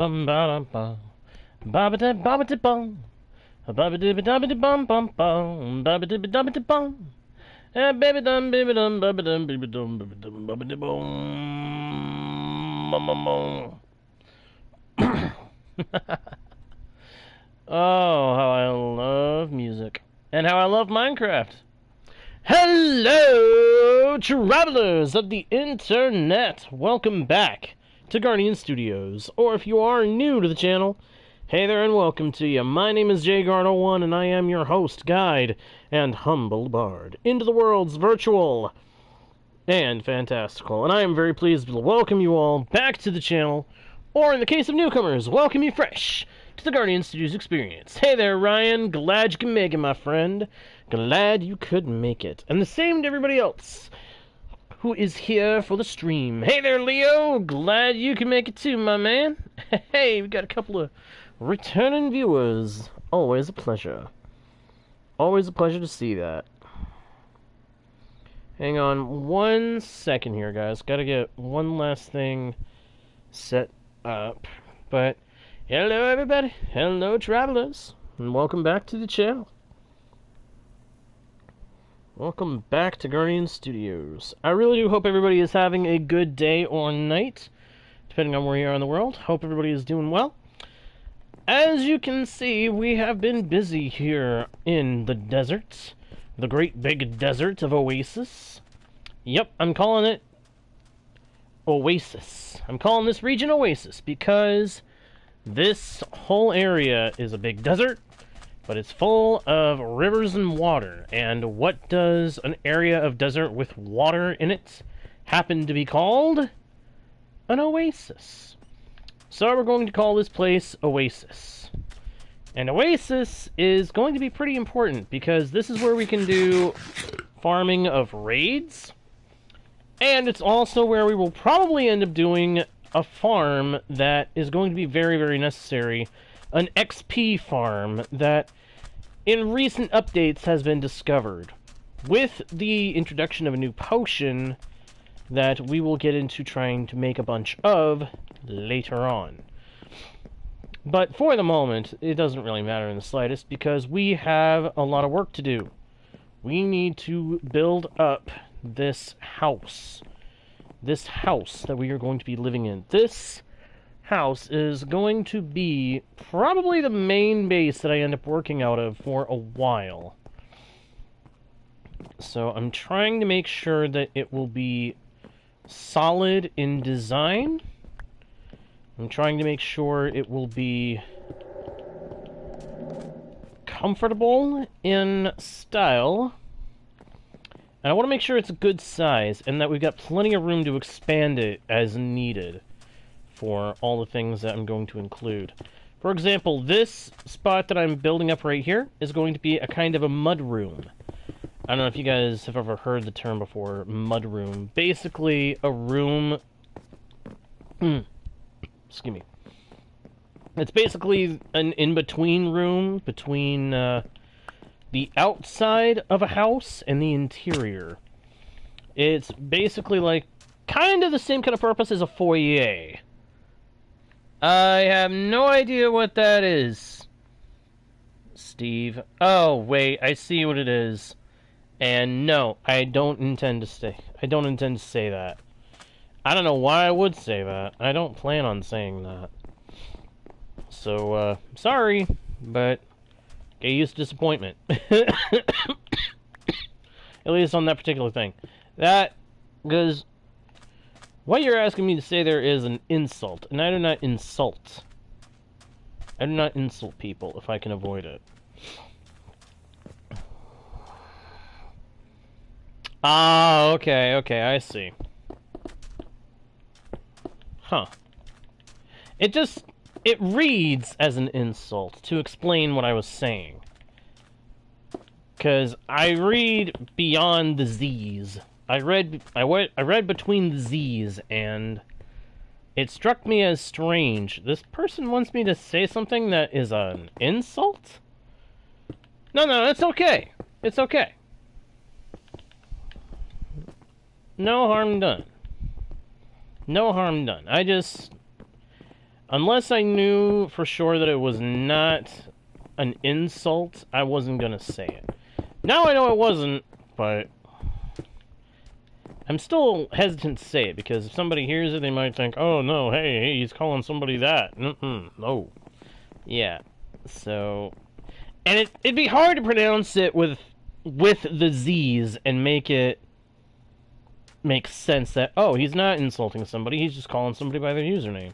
Bum ba dum bum. Ba ba da ba ba da bum. Ba ba da ba da ba da bum bum bum. Ba ba da ba da ba da bum. Baby dum baby dum ba ba dum baby dum ba ba da bum. Bum bum bum. Oh, how I love music. And how I love Minecraft. Hello, travelers of the internet! Welcome back to Guardian Studios, or if you are new to the channel, hey there and welcome to you. My name is JGuard01, and I am your host, guide, and humble bard into the world's virtual and fantastical. And I am very pleased to welcome you all back to the channel, or in the case of newcomers, welcome you fresh to the Guardian Studios experience. Hey there, Ryan. Glad you can make it, my friend. Glad you could make it. And the same to everybody else who is here for the stream. Hey there, Leo. Glad you can make it too, my man. Hey, we got a couple of returning viewers. Always a pleasure. Always a pleasure to see that. Hang on 1 second here, guys. Gotta get one last thing set up. But hello, everybody. Hello, travelers. And welcome back to the channel. Welcome back to Guardian Studios. I really do hope everybody is having a good day or night, depending on where you are in the world. Hope everybody is doing well. As you can see, we have been busy here in the desert. The great big desert of Oasis. Yep, I'm calling it Oasis. I'm calling this region Oasis because this whole area is a big desert, but it's full of rivers and water. And what does an area of desert with water in it happen to be called? An oasis. So we're going to call this place Oasis. And Oasis is going to be pretty important because this is where we can do farming of raids. And it's also where we will probably end up doing a farm that is going to be very, very necessary. An XP farm that in recent updates has been discovered with the introduction of a new potion that we will get into trying to make a bunch of later on. But for the moment, it doesn't really matter in the slightest because we have a lot of work to do. We need to build up this house. This house that we are going to be living in. This house is going to be probably the main base that I end up working out of for a while. So I'm trying to make sure that it will be solid in design. I'm trying to make sure it will be comfortable in style. And I want to make sure it's a good size and that we've got plenty of room to expand it as needed for all the things that I'm going to include. For example, this spot that I'm building up right here is going to be a kind of a mud room. I don't know if you guys have ever heard the term before, mud room. Basically, a room... excuse me. It's basically an in-between room between the outside of a house and the interior. It's basically like kind of the same kind of purpose as a foyer. I have no idea what that is, Steve. Oh, wait, I see what it is. And no, I don't intend to say. I don't intend to say that. I don't know why I would say that. I don't plan on saying that. So, sorry, but get used to disappointment. At least on that particular thing. That, because what you're asking me to say there is an insult, and I do not insult. I do not insult people if I can avoid it. Ah, okay, I see. Huh. It reads as an insult to explain what I was saying. Because I read beyond the Z's. I read between the Z's, and it struck me as strange. This person wants me to say something that is an insult? No, it's okay. It's okay. No harm done. No harm done. Unless I knew for sure that it was not an insult, I wasn't gonna say it. Now I know it wasn't, but I'm still hesitant to say it, because if somebody hears it, they might think, oh no, hey, he's calling somebody that. No. Yeah. So, and it'd be hard to pronounce it with the Z's and make it make sense that, oh, he's not insulting somebody, he's just calling somebody by their username.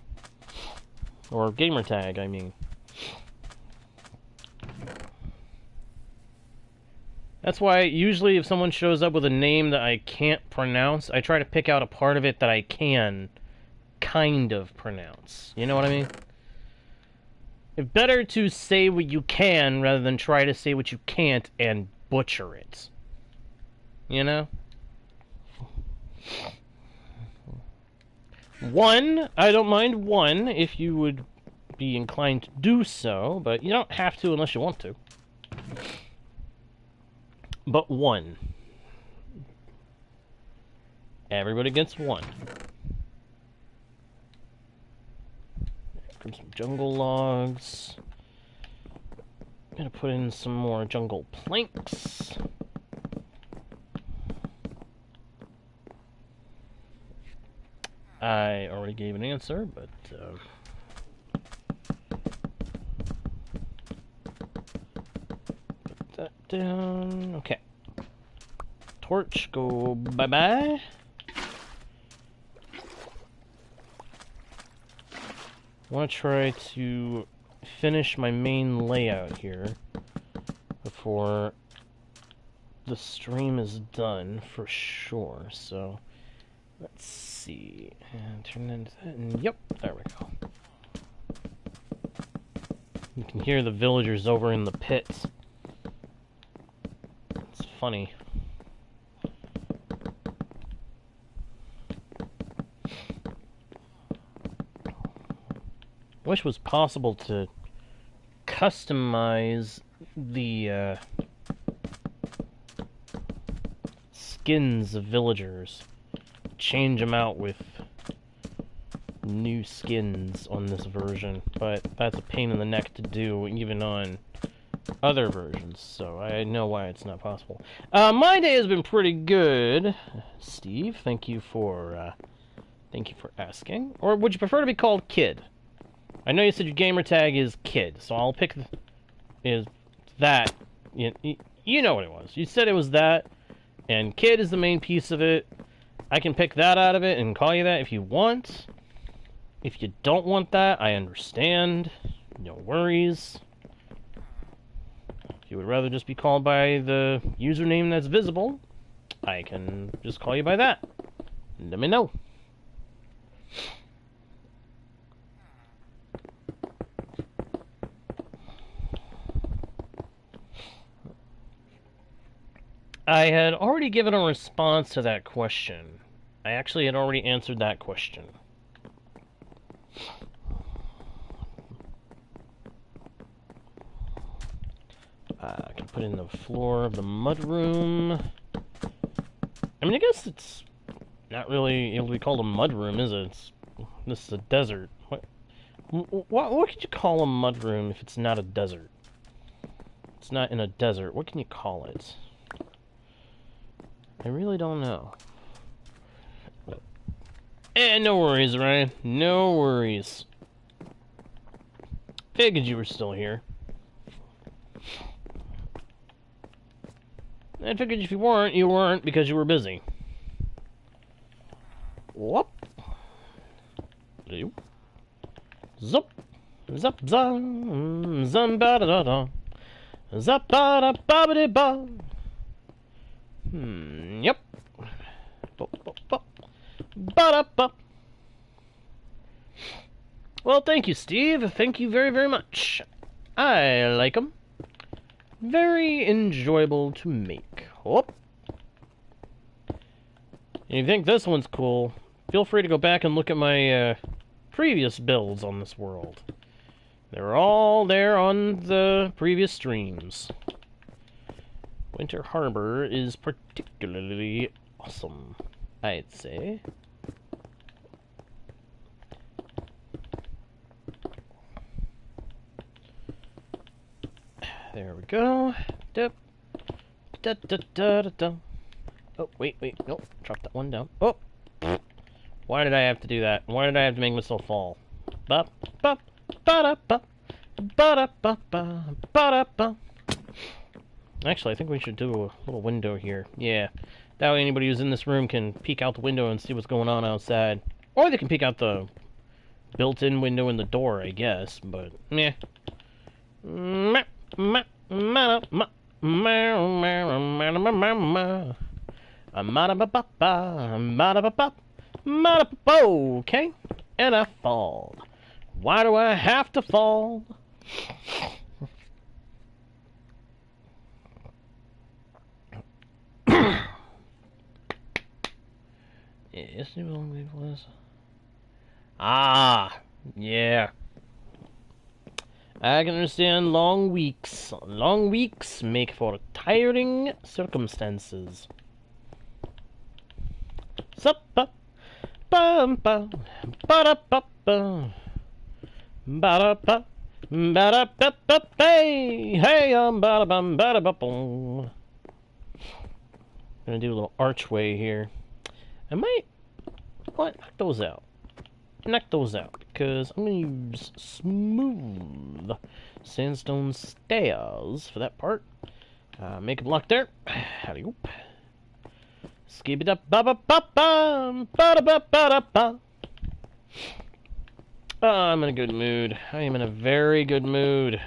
Or gamer tag, I mean. That's why usually if someone shows up with a name that I can't pronounce, I try to pick out a part of it that I can kind of pronounce. You know what I mean? It's better to say what you can rather than try to say what you can't and butcher it. You know? One, I don't mind one if you would be inclined to do so, but you don't have to unless you want to. But one. Everybody gets one. Grab some jungle logs. I'm gonna put in some more jungle planks. I already gave an answer, but put that down. Okay. Torch, go bye-bye. I want to try to finish my main layout here before the stream is done for sure. So let's see. And turn into that. And yep, there we go. You can hear the villagers over in the pits. It's funny. Wish it was possible to customize the skins of villagers. Change them out with new skins on this version, but that's a pain in the neck to do even on other versions, so I know why it's not possible. My day has been pretty good, Steve. Thank you for asking. Or would you prefer to be called Kid? I know you said your gamer tag is Kid, so I'll pick is that. You know what it was. You said it was that, and Kid is the main piece of it. I can pick that out of it and call you that if you want. If you don't want that, I understand. No worries. If you would rather just be called by the username that's visible, I can just call you by that. Let me know. I had already given a response to that question. I actually had already answered that question. I can put in the floor of the mudroom. I mean, I guess it's not really able to be called a mudroom, is it? This is a desert. What could you call a mudroom if it's not a desert? It's not in a desert. What can you call it? I really don't know. No worries, Ryan. No worries. Figured you were still here. I figured if you weren't, you weren't because you were busy. Whoop. Zup. Zup zum. Zum ba da da da. Zup ba da ba ba da ba. Yep. Ba-da-ba. Well, thank you, Steve. Thank you very, very much. I like them. Very enjoyable to make. Whoop. And if you think this one's cool, feel free to go back and look at my previous builds on this world. They're all there on the previous streams. Winter Harbor is particularly awesome, I'd say. There we go. Dip. Da, da, da, da, da. Oh, wait. Nope. Drop that one down. Oh! Why did I have to do that? Why did I have to make myself fall? Ba ba ba da ba ba da ba ba ba da ba. Actually, I think we should do a little window here. Yeah. That way anybody who's in this room can peek out the window and see what's going on outside. Or they can peek out the built-in window in the door, I guess. But, meh. Okay, and I fall. Why do I have to fall? Yes, it will be was. Ah, yeah. I can understand long weeks. Long weeks make for tiring circumstances. Suppa, bum bum, ba da ba ba, ba da ba, ba da ba ba, hey, ba da bum, ba da ba boom. Gonna do a little archway here. I might, what? Knock those out. Knock those out, because I'm going to use smooth sandstone stairs for that part. Make a block there. Howdy oop. Skip it up, ba ba ba ba ba ba ba ba. I'm in a good mood. I am in a very good mood.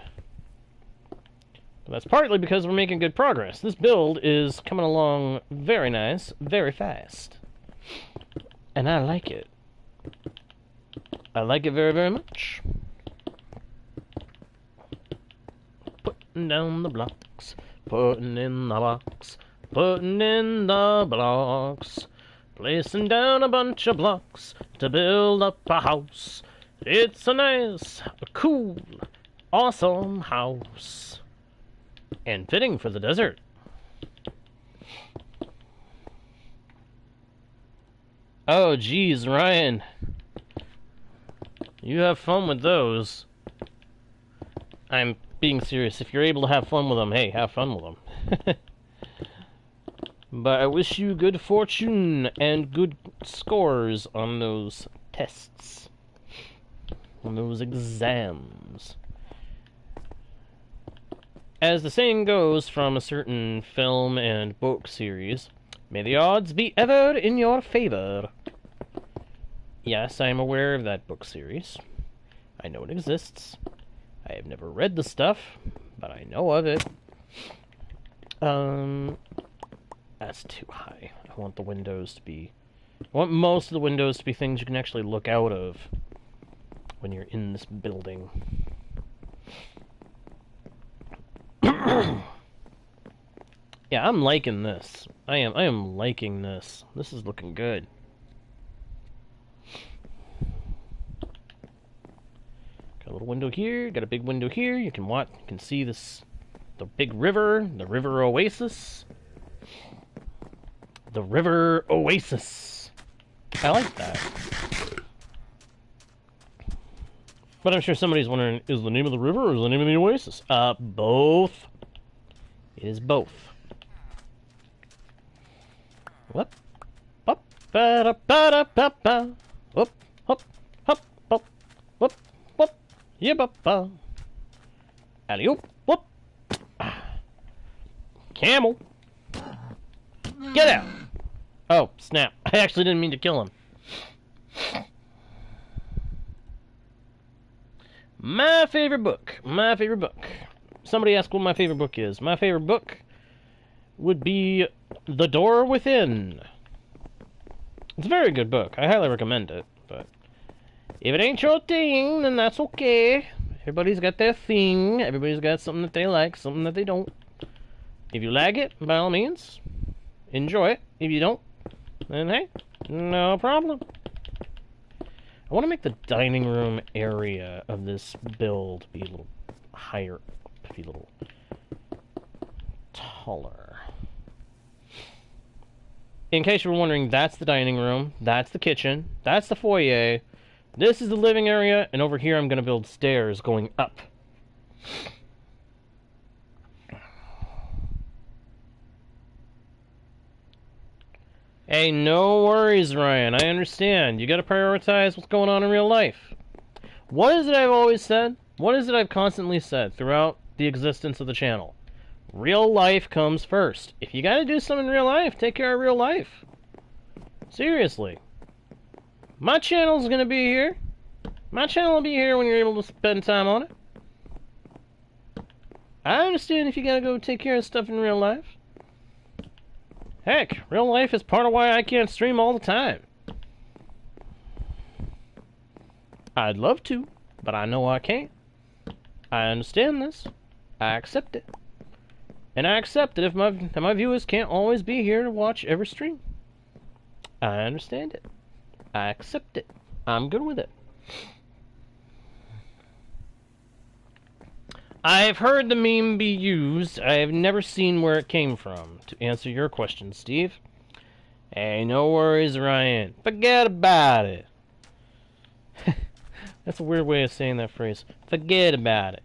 But that's partly because we're making good progress. This build is coming along very nice, very fast. And I like it. I like it very, very much. Putting down the blocks, putting in the box, putting in the blocks, placing down a bunch of blocks to build up a house. It's a nice, cool, awesome house. And fitting for the desert. Oh, geez, Ryan. You have fun with those. I'm being serious. If you're able to have fun with them, hey, have fun with them. But I wish you good fortune and good scores on those tests. On those exams. As the saying goes from a certain film and book series, may the odds be ever in your favor. Yes, I am aware of that book series. I know it exists. I have never read the stuff, but I know of it. That's too high. I want the windows to be... I want most of the windows to be things you can actually look out of when you're in this building. Yeah, I'm liking this. I am liking this. This is looking good. Got a little window here, got a big window here. You can see this, the big river, the river Oasis. The river Oasis. I like that. But I'm sure somebody's wondering, is the name of the river or is the name of the Oasis? Both. It is both. Whoop. Hop. Ba da ba da ba ba. Whoop. Hop. Hop. Hop. Whoop. Whoop. Yibba. Alley-oop. Whoop. Camel. Get out. Oh, snap. I actually didn't mean to kill him. My favorite book. My favorite book. Somebody asked what my favorite book is. My favorite book would be The Door Within. It's a very good book. I highly recommend it. But if it ain't your thing, then that's okay. Everybody's got their thing. Everybody's got something that they like, something that they don't. If you like it, by all means, enjoy it. If you don't, then hey, no problem. I want to make the dining room area of this build be a little higher up, be a little taller. In case you were wondering, that's the dining room, that's the kitchen, that's the foyer, this is the living area, and over here I'm going to build stairs going up. Hey, no worries, Ryan. I understand. You gotta prioritize what's going on in real life. What is it I've always said? What is it I've constantly said throughout the existence of the channel? Real life comes first. If you gotta do something in real life, take care of real life. Seriously. My channel's gonna be here. My channel will be here when you're able to spend time on it. I understand if you gotta go take care of stuff in real life. Heck, real life is part of why I can't stream all the time. I'd love to, but I know I can't. I understand this. I accept it. And I accept that if my viewers can't always be here to watch every stream. I understand it. I accept it. I'm good with it. I've heard the meme be used. I have never seen where it came from. To answer your question, Steve. Hey, no worries, Ryan. Forget about it. That's a weird way of saying that phrase. Forget about it.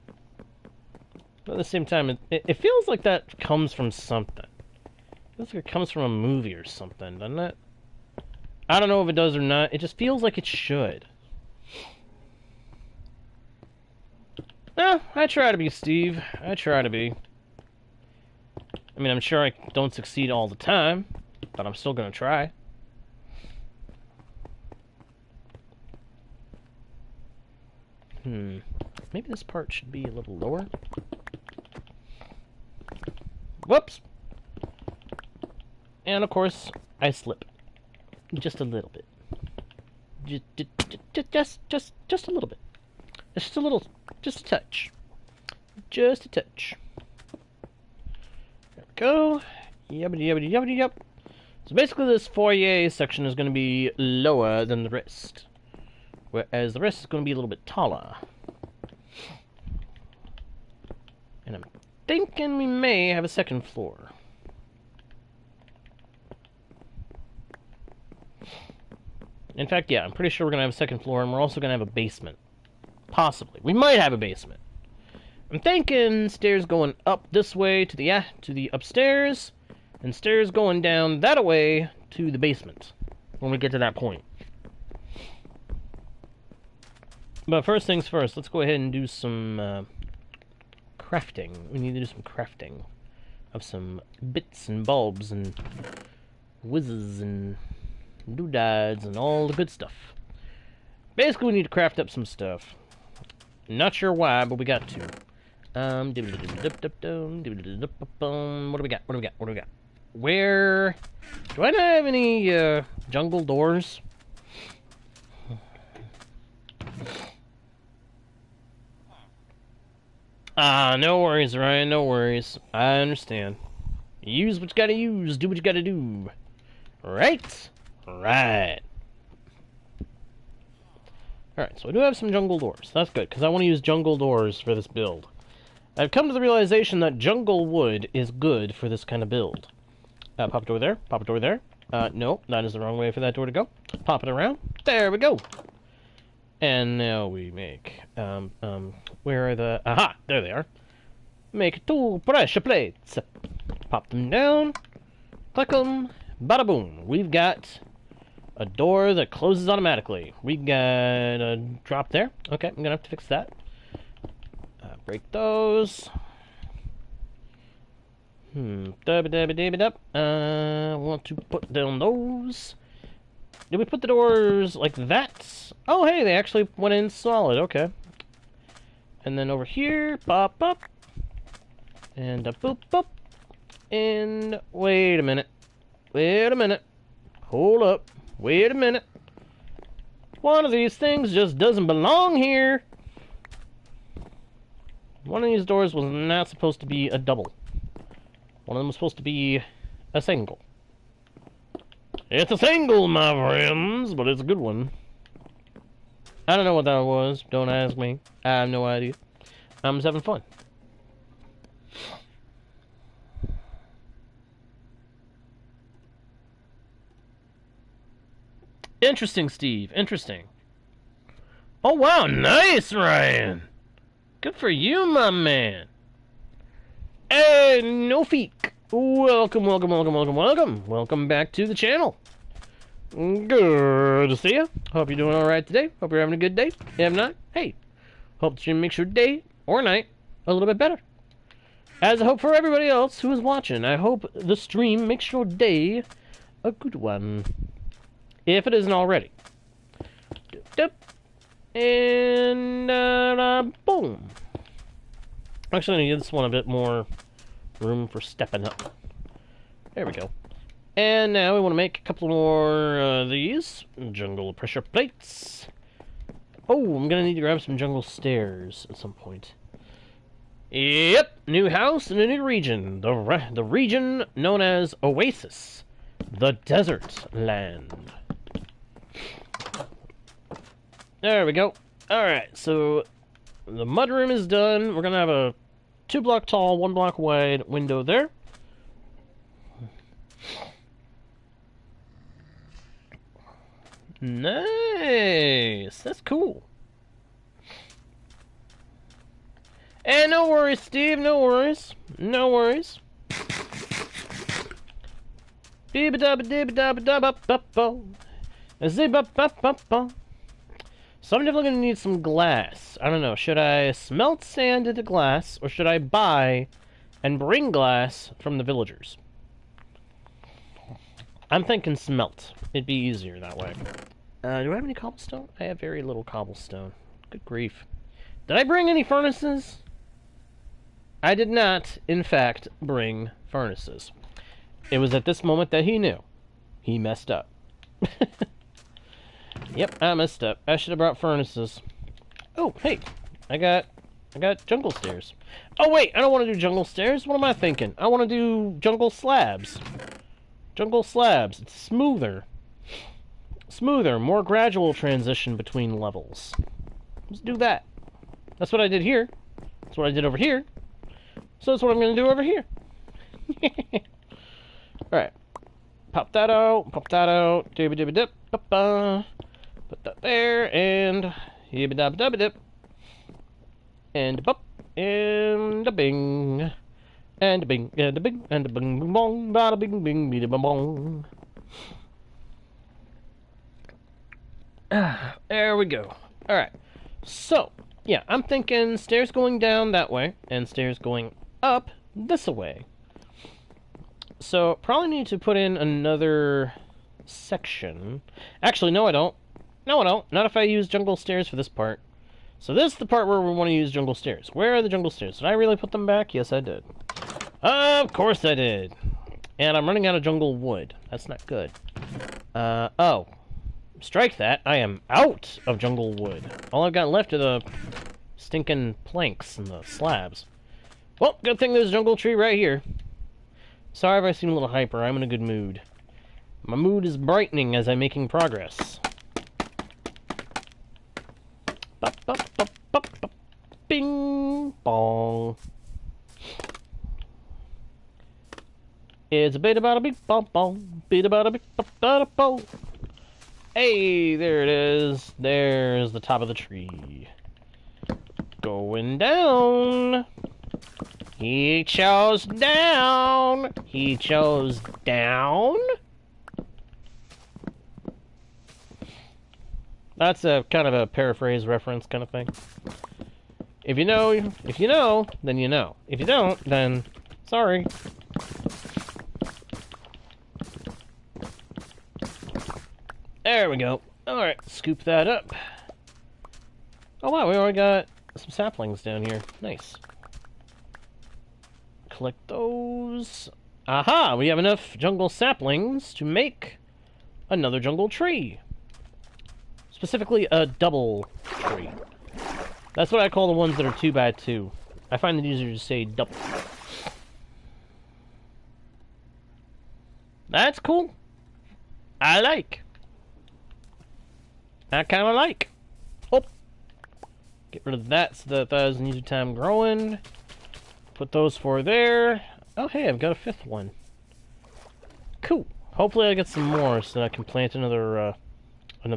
But at the same time, it feels like that comes from something. It feels like it comes from a movie or something, doesn't it? I don't know if it does or not. It just feels like it should. No, I try to be, Steve. I try to be. I mean, I'm sure I don't succeed all the time, but I'm still gonna try. Maybe this part should be a little lower. Whoops! And of course, I slip. Just a little bit. Just a little bit. Just a little, just a touch. Just a touch. There we go. Yubbity yubbity yubbity yup. So basically this foyer section is going to be lower than the rest. Whereas the rest is going to be a little bit taller. And I'm thinking we may have a second floor. In fact, yeah, I'm pretty sure we're going to have a second floor, and we're also going to have a basement. Possibly. We might have a basement. I'm thinking stairs going up this way to the upstairs, and stairs going down that way to the basement when we get to that point. But first things first, let's go ahead and do some crafting. We need to do some crafting of some bits and bulbs and whizzes and doodads and all the good stuff. Basically, we need to craft up some stuff. Not sure why, but we got to. What do we got? What do we got? What do we got? Where? Do I not have any jungle doors? No worries, Ryan. No worries. I understand. Use what you gotta use. Do what you gotta do. Right? Right. Alright, so I do have some jungle doors. That's good, because I want to use jungle doors for this build. I've come to the realization that jungle wood is good for this kind of build. Pop a door there. Pop a door there. No, that is the wrong way for that door to go. Pop it around. There we go. And now we make, where are the... Aha! There they are. Make 2 pressure plates. Pop them down. Click them. Bada boom. We've got a door that closes automatically. We got a drop there. Okay, I'm gonna have to fix that. Break those. Want to put down those. Did we put the doors like that? Oh, hey, they actually went in solid. Okay. And then over here, pop up. And a boop, boop. And wait a minute. Wait a minute. Hold up. Wait a minute. One of these things just doesn't belong here. One of these doors was not supposed to be a double. One of them was supposed to be a single. It's a single, my friends, but it's a good one. I don't know what that was. Don't ask me. I have no idea. I'm just having fun. Interesting, Steve. Interesting. Oh, wow. Nice, Ryan. Good for you, my man. Hey, no feek. Welcome, welcome, welcome, welcome, welcome. Welcome back to the channel. Good to see you. Hope you're doing alright today. Hope you're having a good day. If not, hey, hope the stream makes your day or night a little bit better. As I hope for everybody else who is watching, I hope the stream makes your day a good one. If it isn't already. And boom. Actually, I'm going to give this one a bit more room for stepping up. There we go. And now we want to make a couple more of these jungle pressure plates. Oh, I'm going to need to grab some jungle stairs at some point. Yep, new house in a new region. The region known as Oasis. The desert land. There we go. Alright, so the mudroom is done. We're going to have a 2-block tall, 1-block wide window there. Nice! That's cool. And no worries, Steve, no worries. No worries. So I'm definitely going to need some glass. I don't know, should I smelt sand into glass, or should I buy and bring glass from the villagers? I'm thinking smelt. It'd be easier that way. Do I have any cobblestone? I have very little cobblestone. Good grief. Did I bring any furnaces? I did not, in fact, bring furnaces. It was at this moment that he knew. He messed up. Yep, I messed up. I should have brought furnaces. Oh, hey. I got jungle stairs. Oh, wait, I don't want to do jungle stairs. What am I thinking? I want to do jungle slabs. Jungle slabs. It's smoother. Smoother, more gradual transition between levels. Let's do that. That's what I did here. That's what I did over here. So that's what I'm going to do over here. Alright. Pop that out. Pop that out. Dibba-dibba-dip. Put that there. And yibba-dabba-dabba-dip. And a bop. And a bing. And a bing. And a bing. And a bing. Bing bong. Bada bing bing. Bida bong bong. There we go. Alright. So, yeah, I'm thinking stairs going down that way, and stairs going up this way. So, probably need to put in another section. Actually, no I don't. No I don't. Not if I use jungle stairs for this part. So this is the part where we want to use jungle stairs. Where are the jungle stairs? Did I really put them back? Yes, I did. Of course I did. And I'm running out of jungle wood. That's not good. Oh. Strike that. I am out of jungle wood. All I've got left are the stinking planks and the slabs. Well, good thing there's a jungle tree right here. Sorry if I seem a little hyper. I'm in a good mood. My mood is brightening as I'm making progress. Bop, bop, bop, bop, bop. Bing bong. It's a bit about a big bong bong. Bit about a big bong. Hey, there it is. There's the top of the tree. Going down. He chose down. He chose down. That's a kind of a paraphrase reference kind of thing. If you know, then you know. If you don't, then sorry. There we go. Alright, scoop that up. Oh wow, we already got some saplings down here. Nice. Collect those. Aha! We have enough jungle saplings to make another jungle tree. Specifically, a double tree. That's what I call the ones that are 2x2. I find it easier to say double. That's cool. I like. I kind of like. Oh. Get rid of that so that doesn't use time growing. Put those 4 there. Oh, hey, I've got a 5th one. Cool. Hopefully I get some more so that I can plant another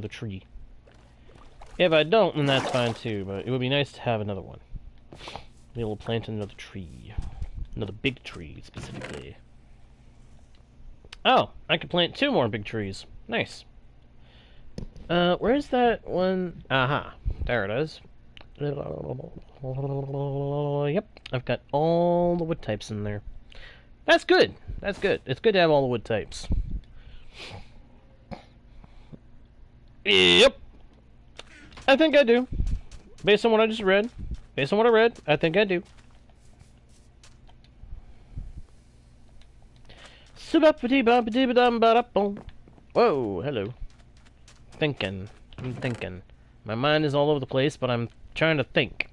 tree. If I don't, then that's fine too, but it would be nice to have another one. Be able to plant another tree. Another big tree, specifically. Oh, I could plant 2 more big trees. Nice. Where's that one? Aha, there it is. Yep, I've got all the wood types in there. That's good. That's good. It's good to have all the wood types. Yep. I think I do. Based on what I just read. Based on what I read, I think I do. Whoa, hello. Thinking. I'm thinking. My mind is all over the place, but I'm trying to think.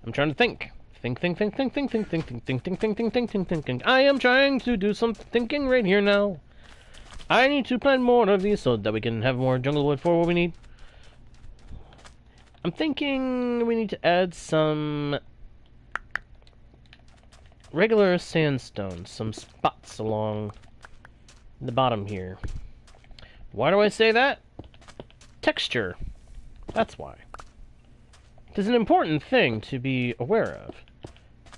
I'm trying to think. Think. I am trying to do some thinking right here now. I need to plant more of these so that we can have more jungle wood for what we need. I'm thinking we need to add some regular sandstone, some spots along the bottom here. Why do I say that? Texture. That's why. It is an important thing to be aware of.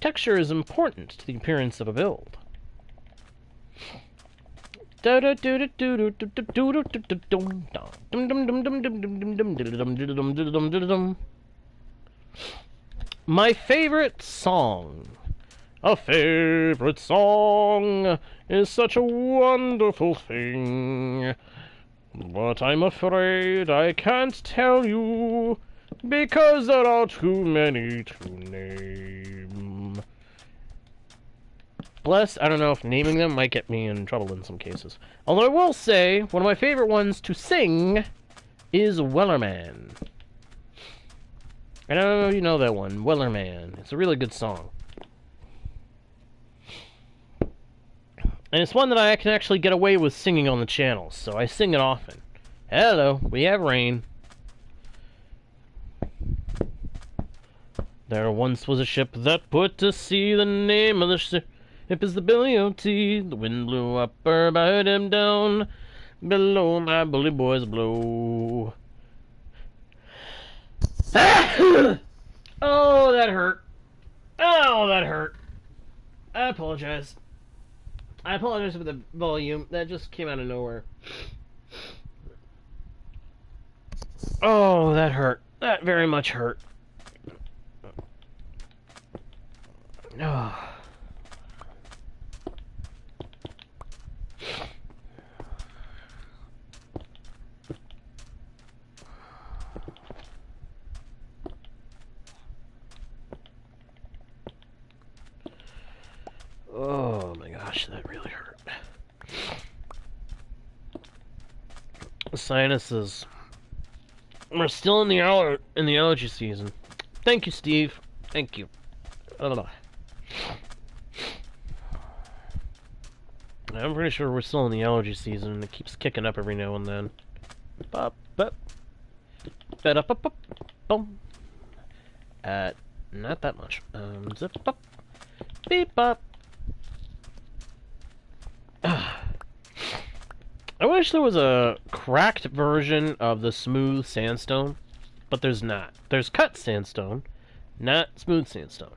Texture is important to the appearance of a build. My favorite song. A favorite song is such a wonderful thing. But I'm afraid I can't tell you, because there are too many to name. Bless, I don't know if naming them might get me in trouble in some cases. Although I will say, one of my favorite ones to sing is Wellerman. And I don't know if you know that one, Wellerman. It's a really good song. And it's one that I can actually get away with singing on the channel, so I sing it often. Hello, we have rain. There once was a ship that put to sea. The name of the ship is the Billy O.T. The wind blew up her, bowed him down. Below my bully boys blow. Oh, that hurt. Oh, that hurt. I apologize. I apologize for the volume. That just came out of nowhere. Oh, that hurt. That very much hurt. Oh. Oh my gosh, that really hurt. Sinuses. We're still in the allergy season. Thank you, Steve. Thank you. I'm pretty sure we're still in the allergy season, and it keeps kicking up every now and then. Bop, bop. Ba-da, bop, bop, boom. Not that much. Zip, bop. Beep, bop. I wish there was a cracked version of the smooth sandstone, but there's not. There's cut sandstone, not smooth sandstone.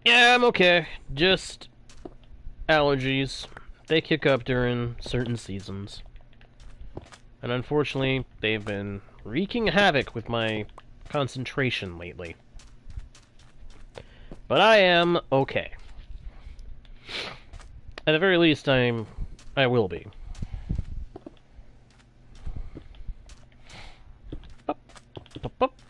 Yeah, I'm okay. Just allergies. They kick up during certain seasons. And unfortunately, they've been wreaking havoc with my concentration lately. But I am okay. At the very least, I will be. Up, up, up.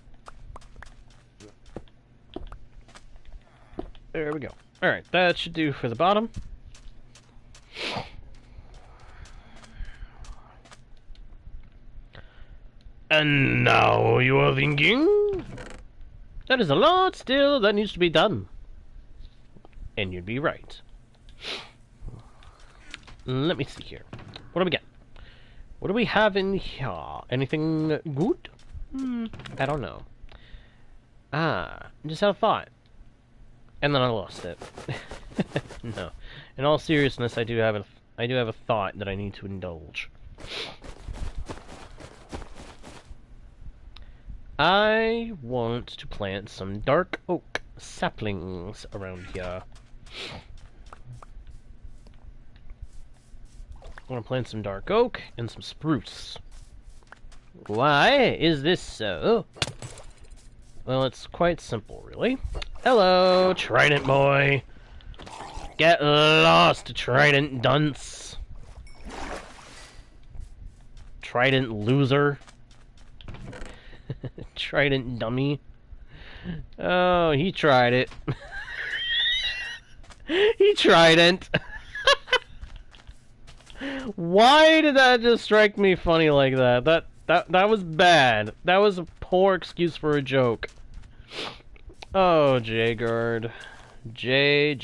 There we go. Alright, that should do for the bottom. And now you are thinking, that is a lot still that needs to be done. And you'd be right. Let me see here. What do we get? What do we have in here? Anything good? I don't know. Just had a thought. And then I lost it. No. In all seriousness, I do have a thought that I need to indulge. I want to plant some dark oak saplings around here. want to plant some dark oak and some spruce. Why is this so? Well, it's quite simple, really. Hello, Trident boy. Get lost, Trident dunce. Trident loser. Trident dummy. Oh, he tried it. He trident. Why did that just strike me funny like that? That was bad. That was a poor excuse for a joke. Oh, J-Guard. J.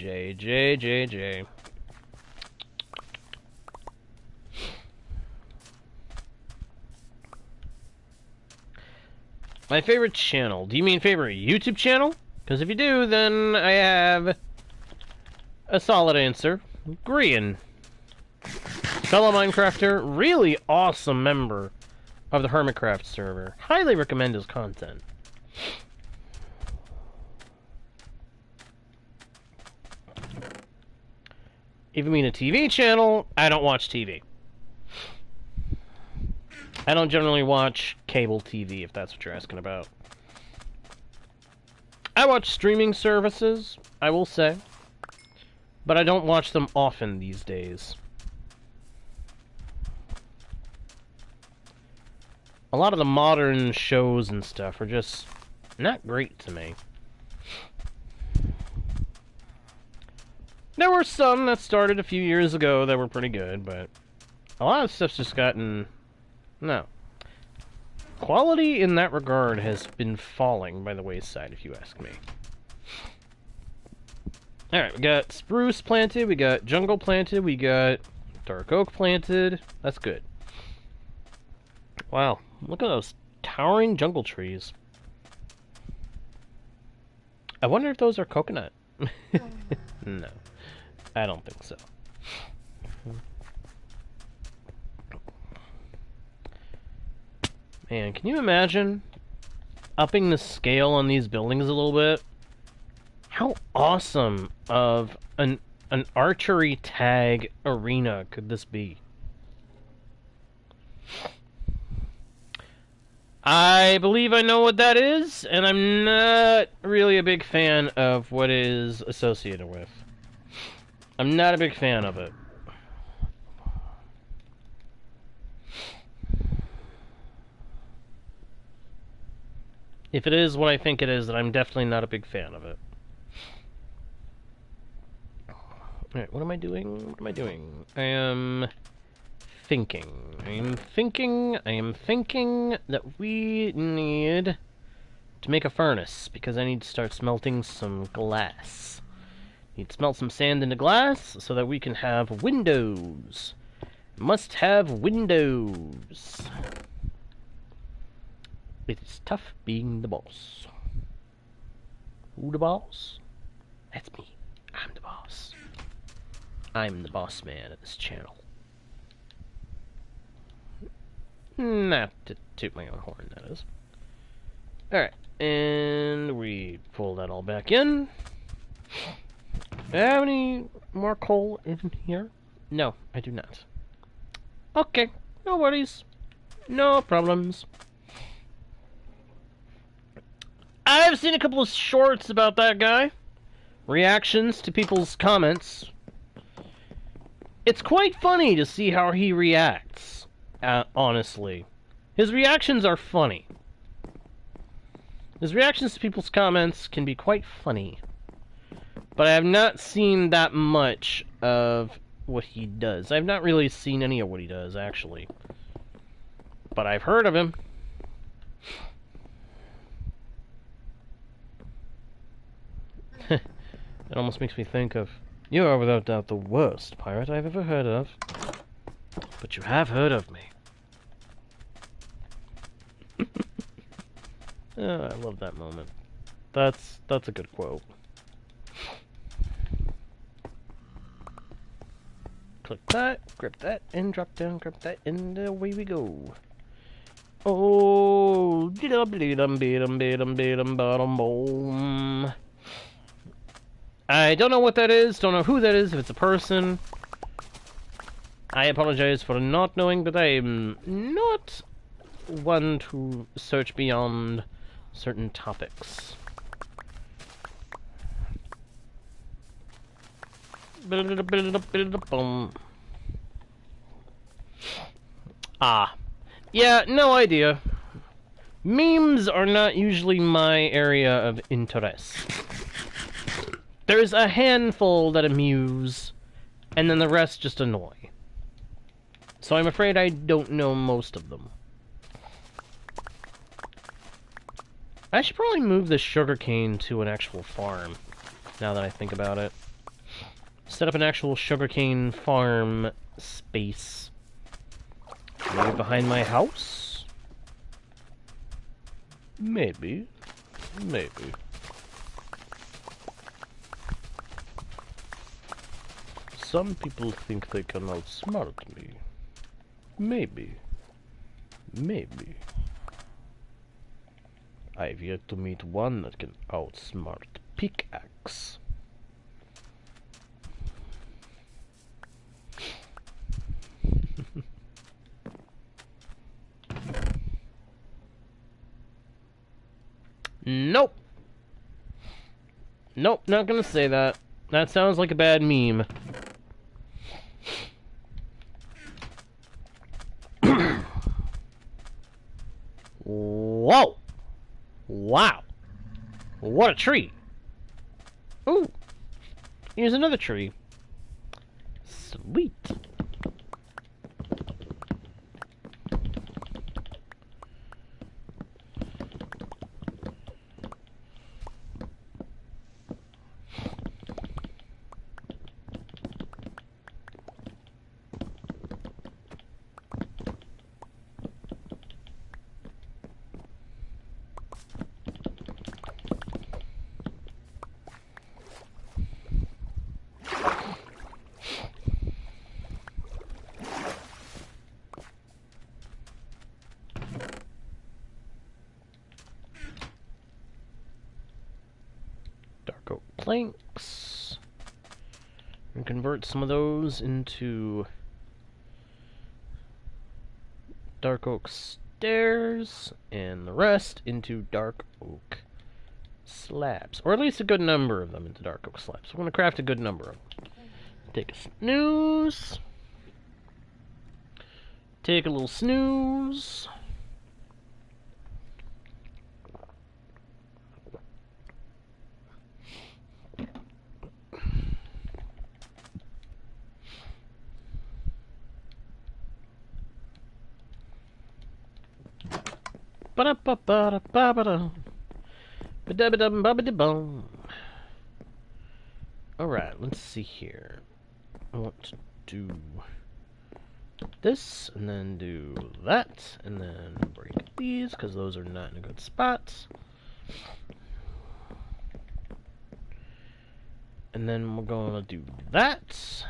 My favorite channel. Do you mean favorite YouTube channel? Because if you do, then I have a solid answer. Grian. Fellow Minecrafter, really awesome member of the Hermitcraft server. Highly recommend his content. If you mean a TV channel, I don't watch TV. I don't generally watch cable TV, if that's what you're asking about. I watch streaming services, I will say, but I don't watch them often these days. A lot of the modern shows and stuff are just not great to me. There were some that started a few years ago that were pretty good, but a lot of stuff's just gotten... No. Quality in that regard has been falling by the wayside, if you ask me. Alright, we got spruce planted, we got jungle planted, we got dark oak planted. That's good. Wow, look at those towering jungle trees. I wonder if those are coconut. No, I don't think so. Man, can you imagine upping the scale on these buildings a little bit? How awesome of an archery tag arena could this be? I believe I know what that is, and I'm not really a big fan of what it is associated with. I'm not a big fan of it. If it is what I think it is, then I'm definitely not a big fan of it. Alright, what am I doing? What am I doing? I am thinking that we need to make a furnace, because I need to start smelting some glass. Need to smelt some sand into glass so that we can have windows. Must have windows. It's tough being the boss. Who the boss? That's me. I'm the boss. I'm the boss man of this channel. Not to toot my own horn, that is. Alright, and we pull that all back in. Do I have any more coal in here? No, I do not. Okay, no worries. No problems. I've seen a couple of shorts about that guy. Reactions to people's comments. It's quite funny to see how he reacts, honestly. His reactions are funny. His reactions to people's comments can be quite funny. But I have not seen that much of what he does. I've not really seen any of what he does, actually. But I've heard of him. It almost makes me think of... You are without doubt the worst pirate I've ever heard of. But you have heard of me. Oh, I love that moment. That's a good quote. Click that, grab that, and drop down, grab that, and away we go. Oh, boom. I don't know what that is, don't know who that is, if it's a person. I apologize for not knowing, but I am not one to search beyond certain topics. Ah. Yeah, no idea. Memes are not usually my area of interest. There's a handful that amuse, and then the rest just annoy. So I'm afraid I don't know most of them. I should probably move the sugarcane to an actual farm, now that I think about it. Set up an actual sugarcane farm space. Maybe behind my house? Maybe. Maybe. Some people think they can outsmart me. Maybe. Maybe. I've yet to meet one that can outsmart Pickaxe. Nope. Nope, not gonna say that. That sounds like a bad meme. Whoa! Wow! What a tree! Ooh! Here's another tree. Sweet! Dark oak planks. And convert some of those into dark oak stairs, and the rest into dark oak slabs. Or at least a good number of them into dark oak slabs. We're going to craft a good number of them. Take a snooze. Take a little snooze. Alright, let's see here. I want to do this, and then do that, and then break these, because those are not in a good spot. And then we're going to do that.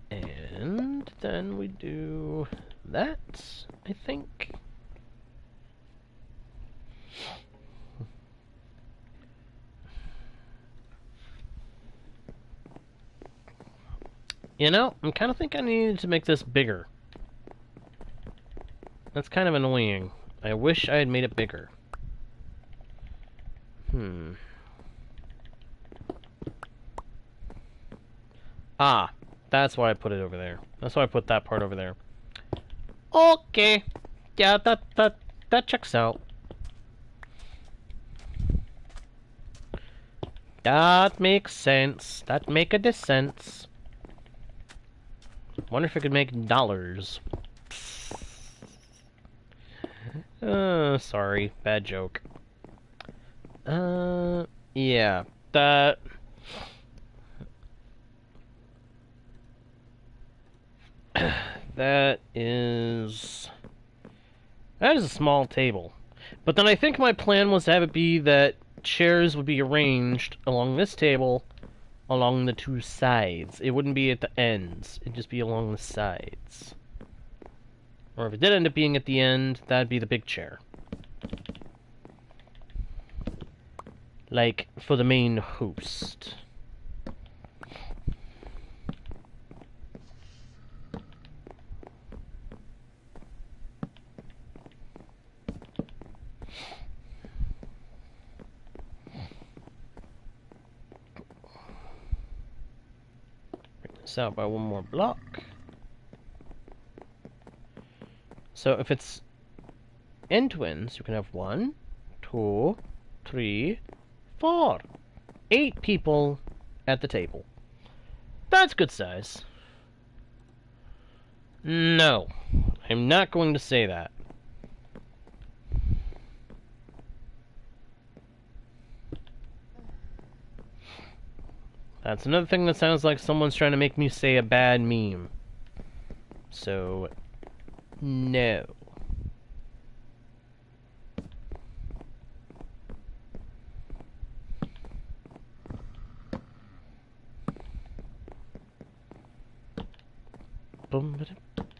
And then we do that, I think. You know, I'm kind of thinking I needed to make this bigger. That's kind of annoying. I wish I had made it bigger. Ah, that's why I put it over there. That's why I put that part over there. Okay. Yeah, that checks out. That makes sense. That make a sense. Wonder if I could make dollars. Sorry. Bad joke. Yeah. That is a small table. But then I think my plan was to have it be that chairs would be arranged along this table along the two sides. It wouldn't be at the ends. It'd just be along the sides. Or if it did end up being at the end, that'd be the big chair. Like, for the main host. this out by one more block. So if it's end to ends, you can have 1, 2, 3, 4. 8 people at the table. That's good size. No, I'm not going to say that. That's another thing that sounds like someone's trying to make me say a bad meme. So, no. Bum ba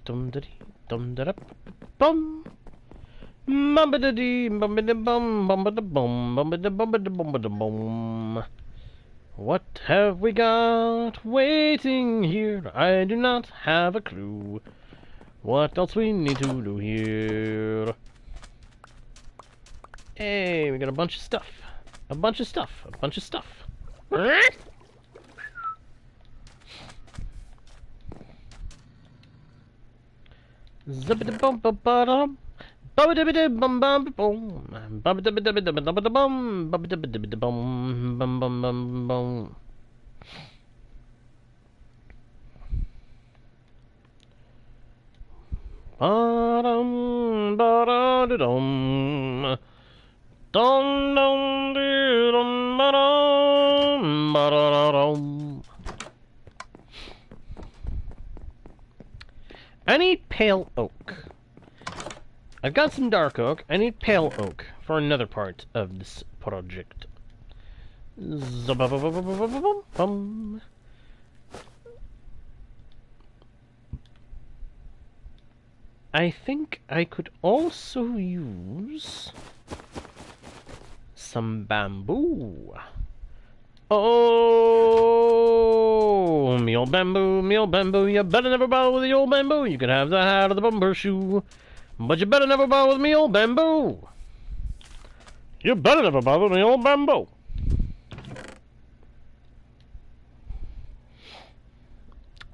dum da dee dum da bum bum ba da dee bum ba da bum bum ba da bum bum ba da bum ba da bum ba da bum. What have we got waiting here? I do not have a clue. What else we need to do here? Hey, we got a bunch of stuff. A bunch of stuff. A bunch of stuff. Zippity-bum-ba-ba-dum. Bum-ba-dibby-dib-bum-bum-bum. Bum-ba-dibby-dibby-dum-ba-da-bum. Bum-ba-dibby-dibby-dum-bum-bum-bum. Ba-dum, ba-da-da-dum. Dum-dum-dee-dum, ba-dum, ba-da-da-dum. I need pale oak. I've got some dark oak. I need pale oak for another part of this project. Bum. I think I could also use some bamboo. Oh, me old bamboo, you better never bow with the old bamboo. You can have the hat of the bumper shoe, but you better never bow with me old bamboo. You better never bow with me old bamboo.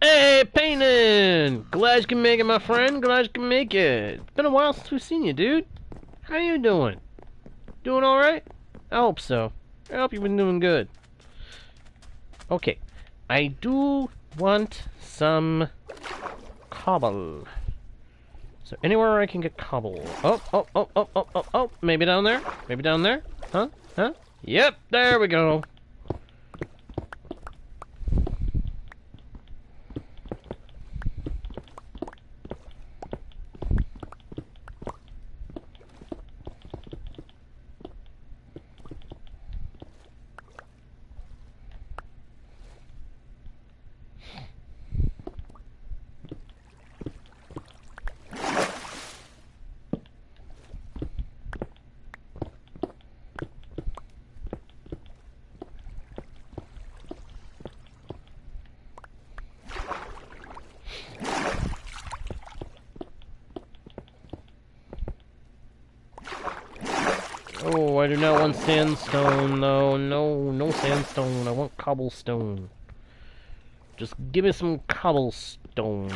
Hey, Painin! Glad you can make it, my friend. Glad you can make it. It's been a while since we've seen you, dude. How you doing? Doing alright? I hope so. I hope you've been doing good. Okay. I do want some cobble. So anywhere I can get cobble. Oh. Maybe down there? Maybe down there? Huh? Yep, there we go. Oh, I do not want sandstone, though. No sandstone. I want cobblestone. Just give me some cobblestone.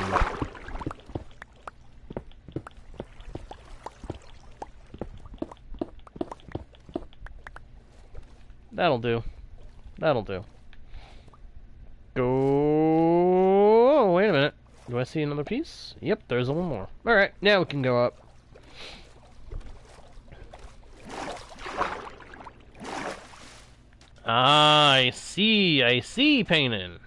That'll do. That'll do. Go. Oh, wait a minute. Do I see another piece? Yep, there's one more. Alright, now we can go up. Ah, I see, Painin.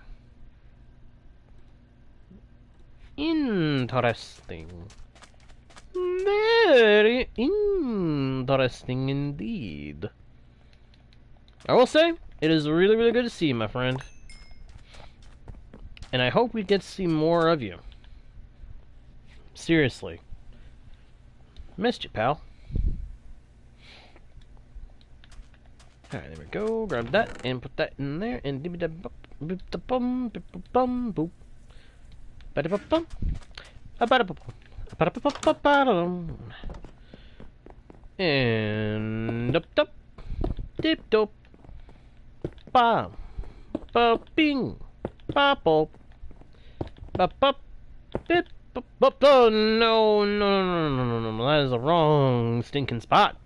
Interesting. Very interesting indeed. I will say, it is really, really good to see you, my friend. And I hope we get to see more of you. Seriously. Missed you, pal. Alright, there we go. Grab that and put that in there and dibby da bum bum bum boop. Bada bum bum. Bada bum bum. And up dip dop. Bam. Ba bing. Ba bop. Bup, bup, bip, bup, bup. Oh, no, no, no, no, no, no, no. That is the wrong stinking spot.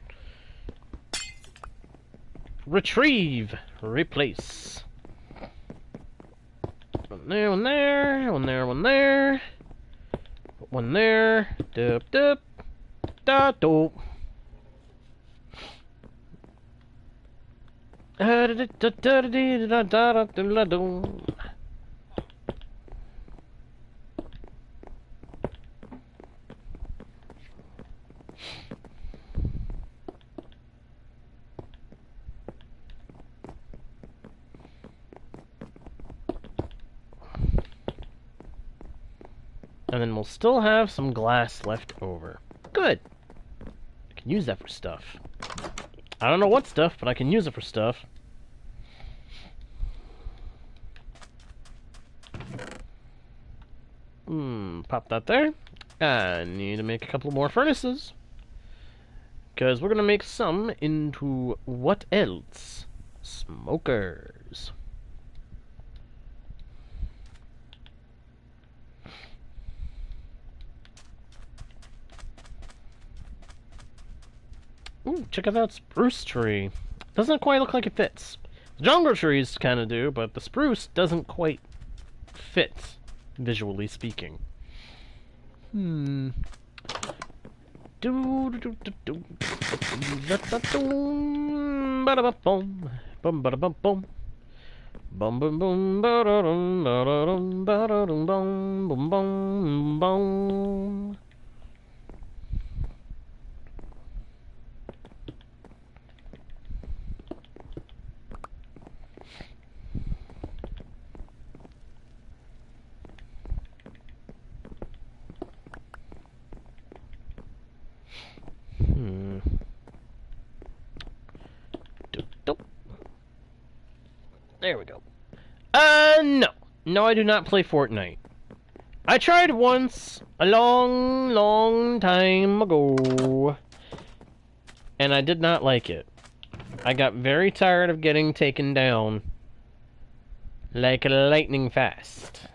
Retrieve. Replace. One there, one there, one there, one there. One there. Dup, dup. Da, do. And then we'll still have some glass left over. Good. I can use that for stuff. I don't know what stuff, but I can use it for stuff. Pop that there. I need to make a couple more furnaces. Because we're going to make some into what else? Smokers. Ooh, check out that spruce tree. Doesn't quite look like it fits. The jungle trees kind of do, but the spruce doesn't quite fit, visually speaking. Do do do do do. Da da dum. Ba da ba bum. Bum ba da bum bum. Bum bum bum ba da dum ba da dum ba da dum bum bum bum bum. There we go. No. No, I do not play Fortnite. I tried once, a long, long time ago, and I did not like it. I got very tired of getting taken down like lightning fast.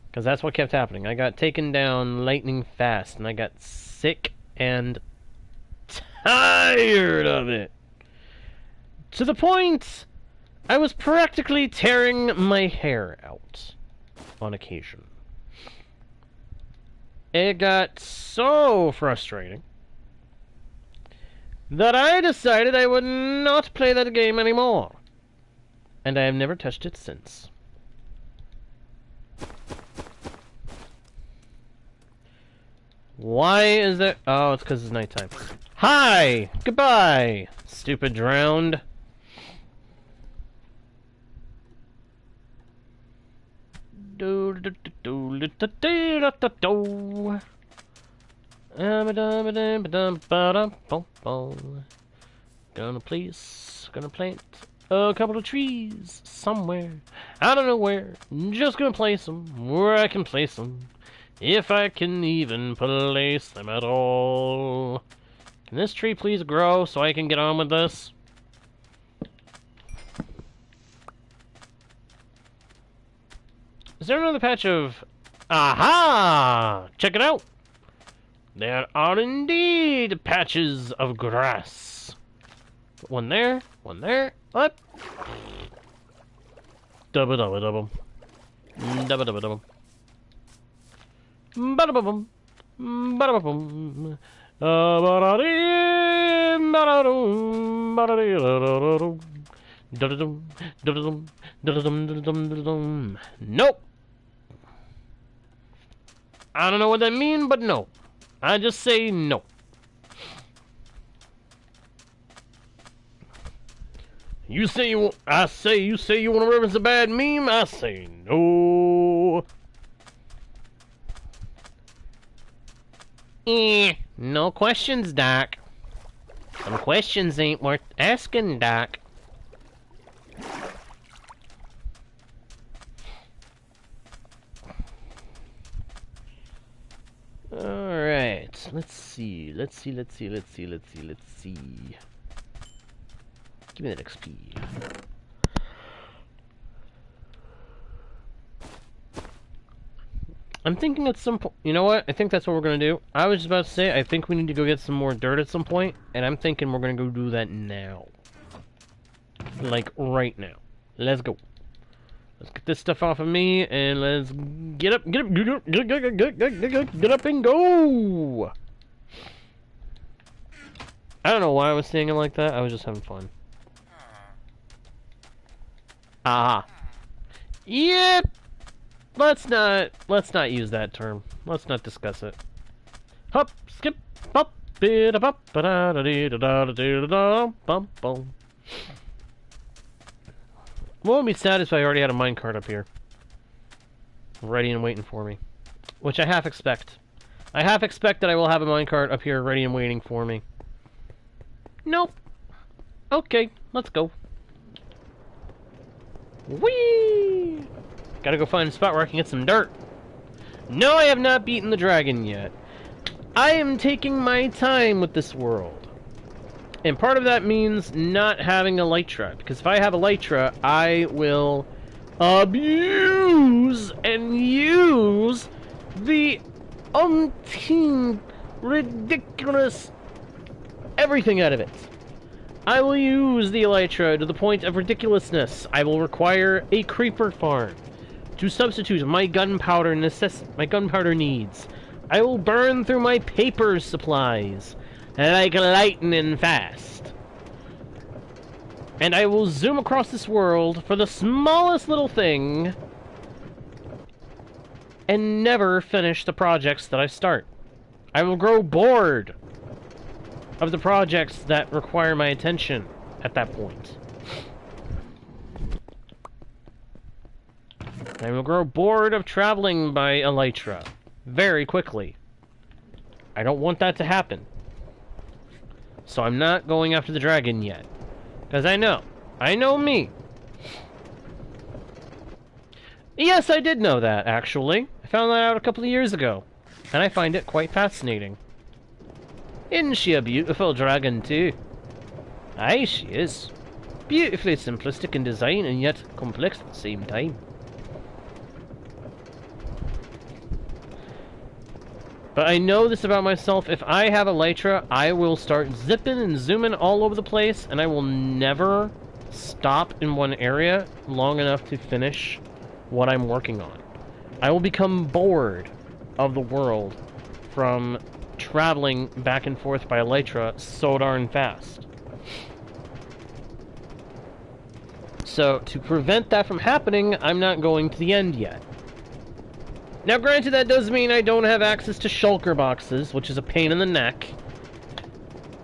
Because that's what kept happening. I got taken down lightning fast, and I got sick and tired of it. To the point I was practically tearing my hair out on occasion. It got so frustrating that I decided I would not play that game anymore. And I have never touched it since. Why is there... Oh, it's because it's nighttime. Hi! Goodbye! Stupid drowned. Gonna plant a couple of trees somewhere. I don't know where. Just gonna place them where I can place them. If I can even place them at all. Can this tree please grow so I can get on with this? Is there another patch of... Aha! Check it out! There are indeed patches of grass. One there, up. Double, double, double. Double, double, double. Ba-da-ba-bum. Ba-da-ba-bum. Ba-da-dee. Ba-da-dum. Ba-da-dee. Da-da-dum. Da-da-dum. Da-da-dum. Da-da-dum. Da-da-dum. Nope. I don't know what that means, but no. I just say no. You say you... I say you say you want to reference a bad meme? I say no. No questions, Doc. Some questions ain't worth asking, Doc. Alright, let's see. Give me that XP. I'm thinking at some point... You know what? I think that's what we're going to do. I was just about to say, I think we need to go get some more dirt at some point, and I'm thinking we're going to go do that now. Like, right now. Let's go. Let's get this stuff off of me, and let's get up, get up and go! I don't know why I was saying it like that. I was just having fun. Aha. Yep! Let's not use that term. Let's not discuss it. Hop, skip, bop, bit a bop, ba da da da da da da da bum bum. Won't be satisfied I already had a minecart up here. Ready and waiting for me. Which I half expect. I half expect that I will have a minecart up here ready and waiting for me. Nope. Okay, let's go. Whee! Gotta go find a spot where I can get some dirt. No, I have not beaten the dragon yet. I am taking my time with this world. And part of that means not having a Elytra. Because if I have a Elytra, I will abuse and use the umpteen ridiculous everything out of it. I will use the Elytra to the point of ridiculousness. I will require a creeper farm to substitute my gunpowder needs. I will burn through my paper supplies like lightning fast. And I will zoom across this world for the smallest little thing and never finish the projects that I start. I will grow bored of the projects that require my attention at that point. I will grow bored of traveling by Elytra very quickly. I don't want that to happen. So I'm not going after the dragon yet. Because I know me. Yes, I did know that, actually. I found that out a couple of years ago. And I find it quite fascinating. Isn't she a beautiful dragon, too? Aye, she is. Beautifully simplistic in design and yet complex at the same time. But I know this about myself. If I have a Elytra, I will start zipping and zooming all over the place, and I will never stop in one area long enough to finish what I'm working on. I will become bored of the world from traveling back and forth by Elytra so darn fast. So, to prevent that from happening, I'm not going to the end yet. Now, granted, that does mean I don't have access to shulker boxes, which is a pain in the neck.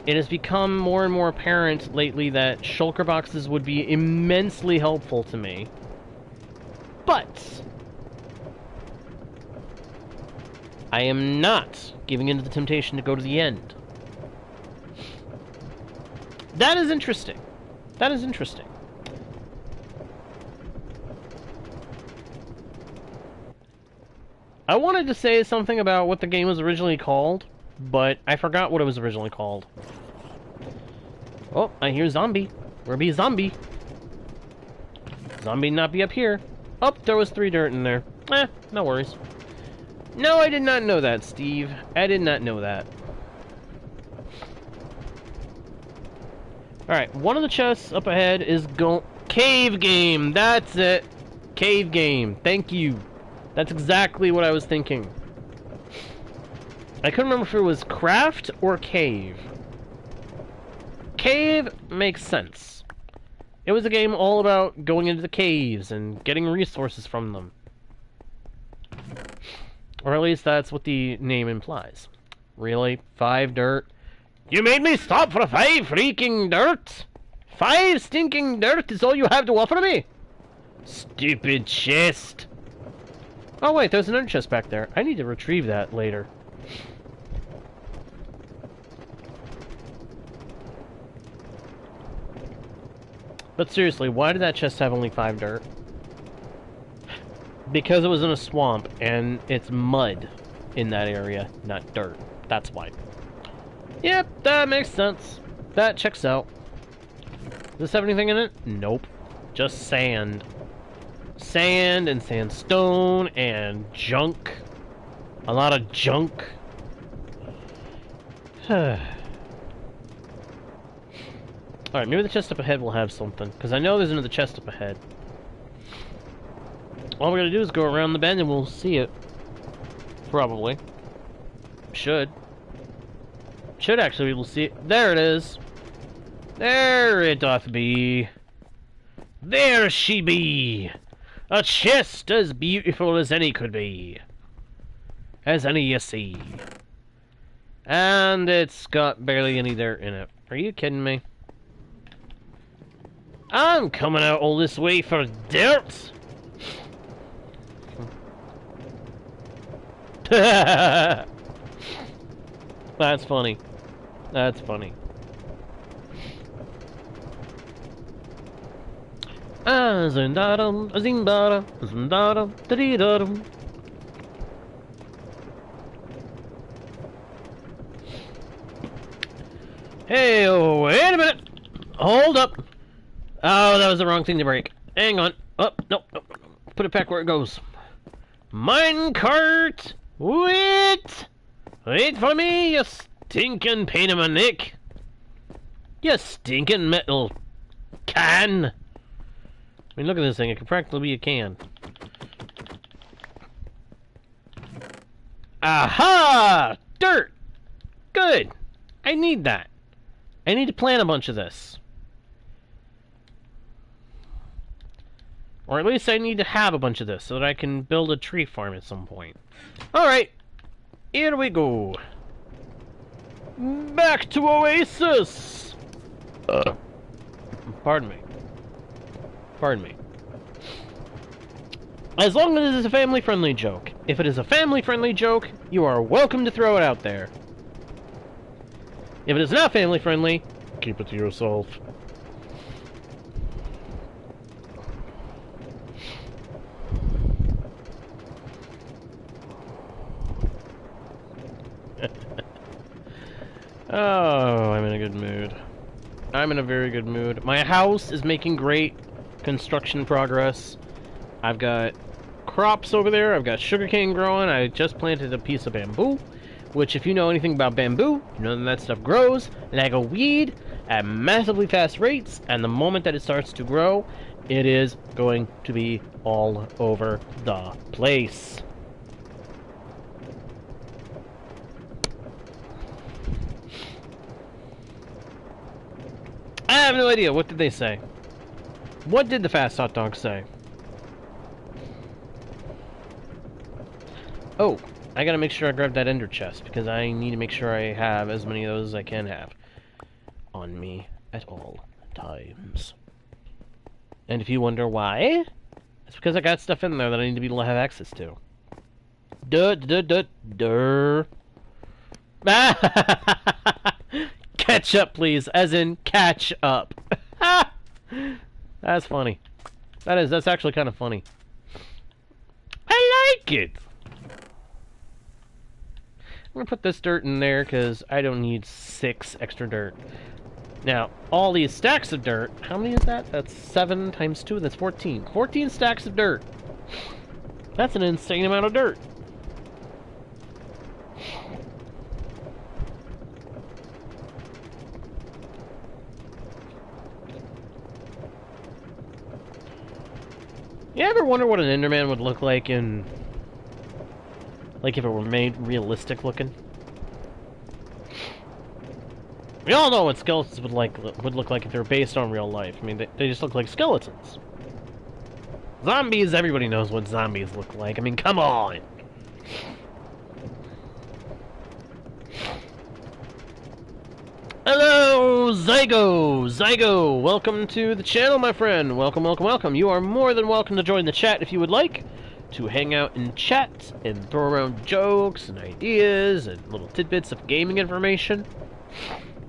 It has become more and more apparent lately that shulker boxes would be immensely helpful to me. But I am not giving in to the temptation to go to the end. That is interesting. That is interesting. I wanted to say something about what the game was originally called, but I forgot what it was originally called. Oh, I hear zombie. Where be zombie? Zombie not be up here. Oh, there was 3 dirt in there. No worries. No, I did not know that, Steve. I did not know that. Alright, one of the chests up ahead is Cave game! That's it! Cave game. Thank you. That's exactly what I was thinking. I couldn't remember if it was craft or cave. Cave makes sense. It was a game all about going into the caves and getting resources from them. Or at least that's what the name implies. Really? 5 dirt? You made me stop for 5 freaking dirt? 5 stinking dirt is all you have to offer me? Stupid chest. Oh wait, there's another chest back there. I need to retrieve that later. But seriously, why did that chest have only 5 dirt? Because it was in a swamp, and it's mud in that area, not dirt. That's why. Yep, that makes sense. That checks out. Does this have anything in it? Nope. Just sand. Sand and sandstone and junk. A lot of junk. Alright, maybe the chest up ahead will have something, because I know there's another chest up ahead. All we gotta do is go around the bend and we'll see it. Probably. Should. Should actually be able to see it. There it is. There it doth be. There she be. A chest as beautiful as any could be. As any you see. And it's got barely any dirt in it. Are you kidding me? I'm coming out all this way for dirt? That's funny. That's funny. Hey, wait a minute! Hold up! Oh, that was the wrong thing to break. Hang on. Oh, no, no. Put it back where it goes. Minecart! Wait! Wait for me, you stinking pain in my neck! You stinking metal can! I mean, look at this thing. It could practically be a can. Aha! Dirt! Good! I need that. I need to plant a bunch of this. Or at least I need to have a bunch of this so that I can build a tree farm at some point. Alright. Here we go. Back to Oasis! Pardon me. Pardon me. As long as it is a family-friendly joke. If it is a family-friendly joke, you are welcome to throw it out there. If it is not family-friendly, keep it to yourself. Oh, I'm in a good mood. I'm in a very good mood. My house is making great construction progress. I've got crops over there. I've got sugarcane growing. I just planted a piece of bamboo, which if you know anything about bamboo, you know that stuff grows like a weed at massively fast rates, and the moment that it starts to grow, it is going to be all over the place. I have no idea. What did they say? What did the fast hot dog say? Oh, I gotta make sure I grab that ender chest, because I need to make sure I have as many of those as I can have on me at all times. And if you wonder why, it's because I got stuff in there that I need to be able to have access to. Catch up, please. As in, catch up. That's funny. That's actually kind of funny. I like it. I'm gonna put this dirt in there because I don't need 6 extra dirt. Now, all these stacks of dirt, how many is that? That's 7 times 2, that's 14. 14 stacks of dirt. That's an insane amount of dirt. You ever wonder what an Enderman would look like in... like if it were made realistic looking? We all know what skeletons would look like if they were based on real life. I mean, they just look like skeletons. Zombies, everybody knows what zombies look like. I mean, come on! Hello, Zygo! Zygo, welcome to the channel, my friend. Welcome, welcome, welcome. You are more than welcome to join the chat if you would like to hang out and chat and throw around jokes and ideas and little tidbits of gaming information.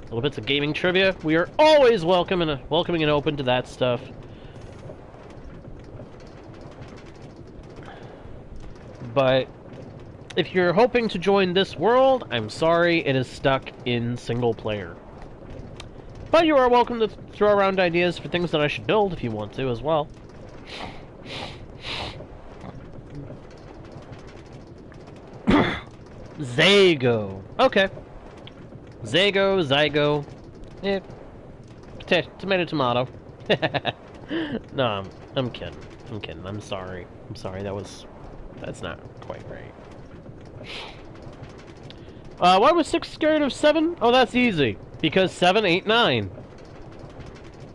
Little bits of gaming trivia. We are always welcoming and open to that stuff. But if you're hoping to join this world, I'm sorry, it is stuck in single player. But you are welcome to throw around ideas for things that I should build if you want to as well. Zago. Okay. Zago, Zygo. Eh. Tomato, tomato. No, I'm kidding. I'm kidding. I'm sorry. I'm sorry. That's not quite right. Why was 6 scared of 7? Oh, that's easy. Because 7, 8, 9.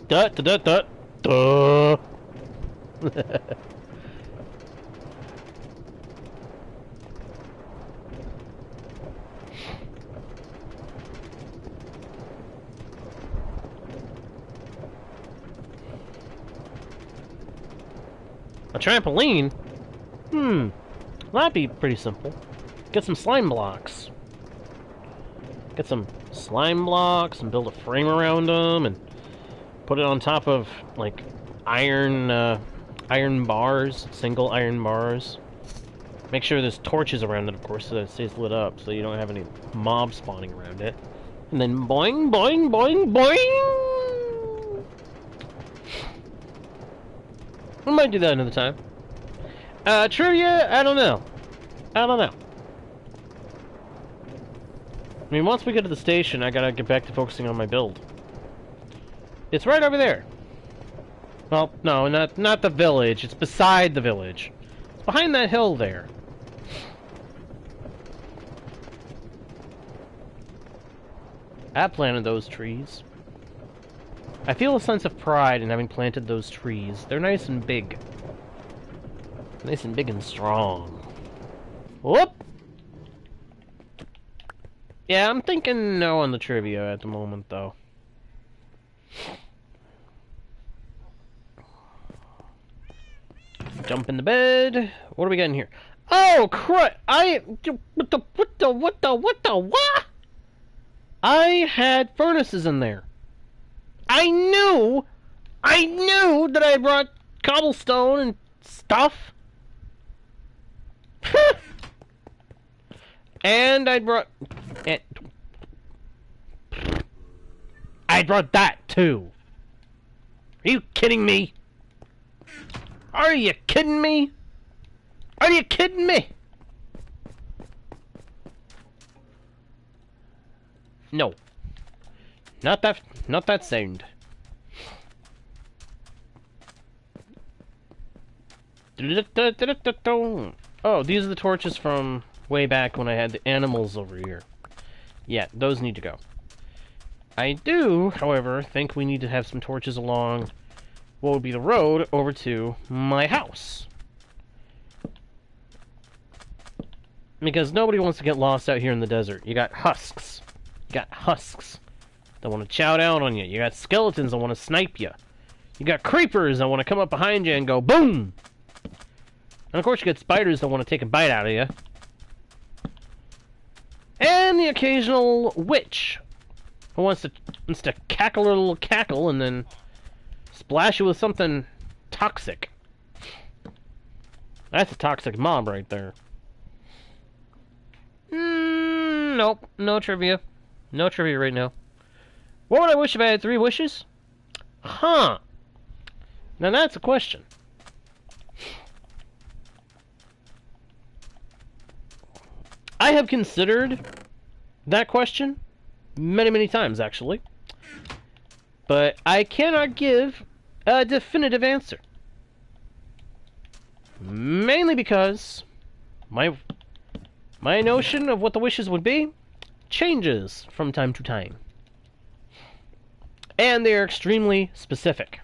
Duh, duh, duh, duh, duh. A trampoline? That'd be pretty simple. Get some slime blocks. Get some slime blocks and build a frame around them and put it on top of, like, iron bars, single iron bars. Make sure there's torches around it, of course, so that it stays lit up, so you don't have any mobs spawning around it. And then boing, boing, boing, boing! I might do that another time. Trivia? I don't know. I don't know. I mean, once we get to the station, I gotta get back to focusing on my build. It's right over there. Well, no, not the village. It's beside the village. It's behind that hill there. I planted those trees. I feel a sense of pride in having planted those trees. They're nice and big. Nice and big and strong. Whoop! Yeah, I'm thinking no on the trivia at the moment, though. Jump in the bed. What are we getting here? Oh, crap! What? I had furnaces in there. I knew that I brought cobblestone and stuff. And I brought that too. Are you kidding me? Are you kidding me? Are you kidding me? No. Not that sound. Oh, these are the torches from way back when I had the animals over here. Yeah, those need to go. I do, however, think we need to have some torches along what would be the road over to my house. Because nobody wants to get lost out here in the desert. You got husks. You got husks that want to chow down on you. You got skeletons that want to snipe you. You got creepers that want to come up behind you and go boom! And of course you get spiders that want to take a bite out of you. And the occasional witch who wants to cackle her little cackle and then splash you with something toxic. That's a toxic mob right there. Nope. No trivia. No trivia right now. What would I wish if I had 3 wishes? Huh. Now that's a question. I have considered that question many, many times, actually. But I cannot give a definitive answer. Mainly because my notion of what the wishes would be changes from time to time. And they are extremely specific.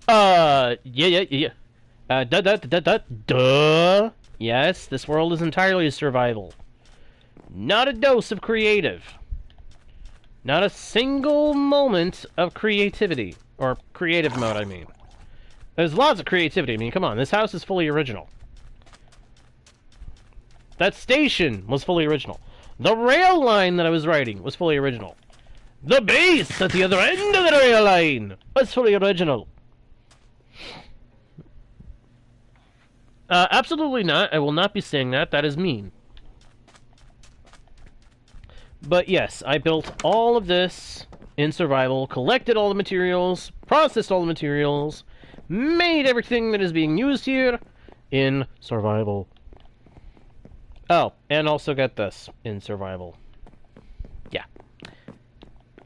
Yeah. Duh. Yes, this world is entirely survival. Not a dose of creative. Not a single moment of creativity. Or creative mode, I mean. There's lots of creativity. I mean, come on, this house is fully original. That station was fully original. The rail line that I was riding was fully original. The base at the other end of the rail line was fully original. Absolutely not. I will not be saying that. That is mean. But yes, I built all of this in survival, collected all the materials, processed all the materials, made everything that is being used here in survival. Oh, and also got this in survival. Yeah.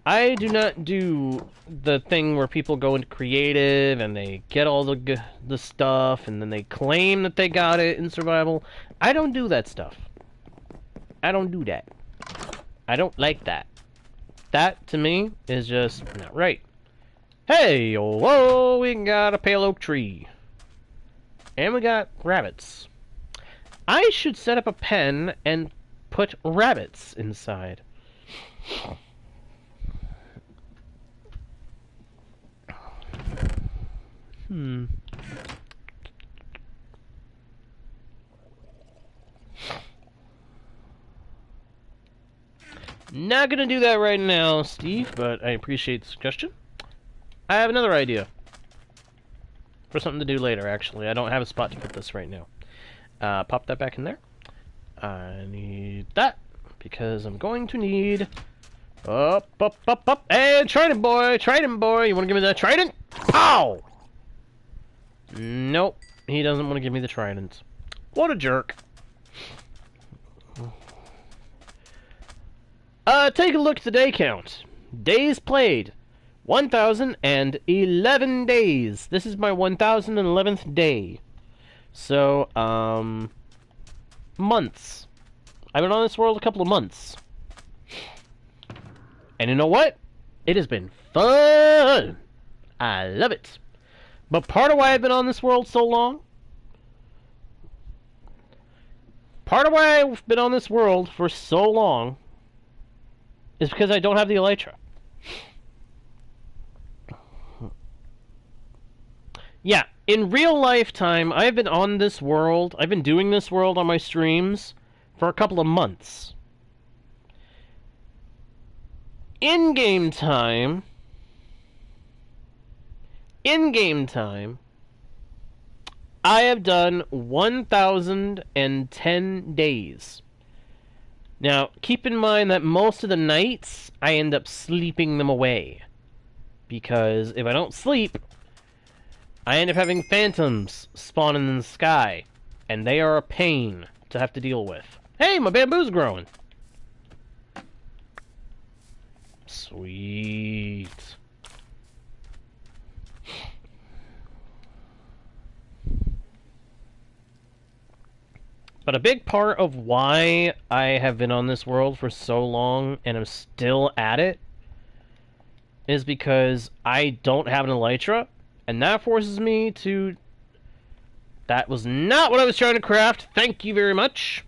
I do not do the thing where people go into creative and they get all the stuff and then they claim that they got it in survival. I don't do that stuff. I don't do that. I don't like that. That, to me, is just not right. Hey, whoa, we got a pale oak tree. And we got rabbits. I should set up a pen and put rabbits inside. Not gonna do that right now, Steve, but I appreciate the suggestion. I have another idea. For something to do later, actually. I don't have a spot to put this right now. Pop that back in there. I need that, because I'm going to need... Up. Hey, trident boy! Trident boy! You wanna give me that trident? Ow! Nope. He doesn't want to give me the trident. What a jerk. Take a look at the day count. Days played. 1,011 days. This is my 1,011th day. So, months. I've been on this world a couple of months. And you know what? It has been fun. I love it. But part of why I've been on this world so long, part of why I've been on this world for so long, is because I don't have the elytra. Yeah, in real lifetime, I've been on this world, I've been doing this world on my streams for a couple of months. In-game time, I have done 1,010 days. Now, keep in mind that most of the nights, I end up sleeping them away. Because if I don't sleep, I end up having phantoms spawning in the sky. And they are a pain to have to deal with. Hey, my bamboo's growing! Sweet. But a big part of why I have been on this world for so long and I'm still at it is because I don't have an elytra, and that forces me to... That was not what I was trying to craft. Thank you very much.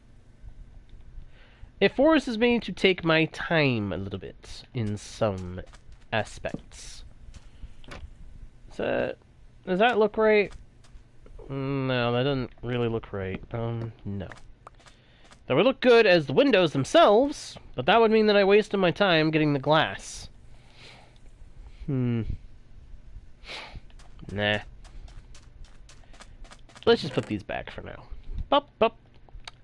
It forces me to take my time a little bit in some aspects. So, does that look right? No, that doesn't really look right. No. That would look good as the windows themselves, but that would mean that I wasted my time getting the glass. Nah. Let's just put these back for now. Bop.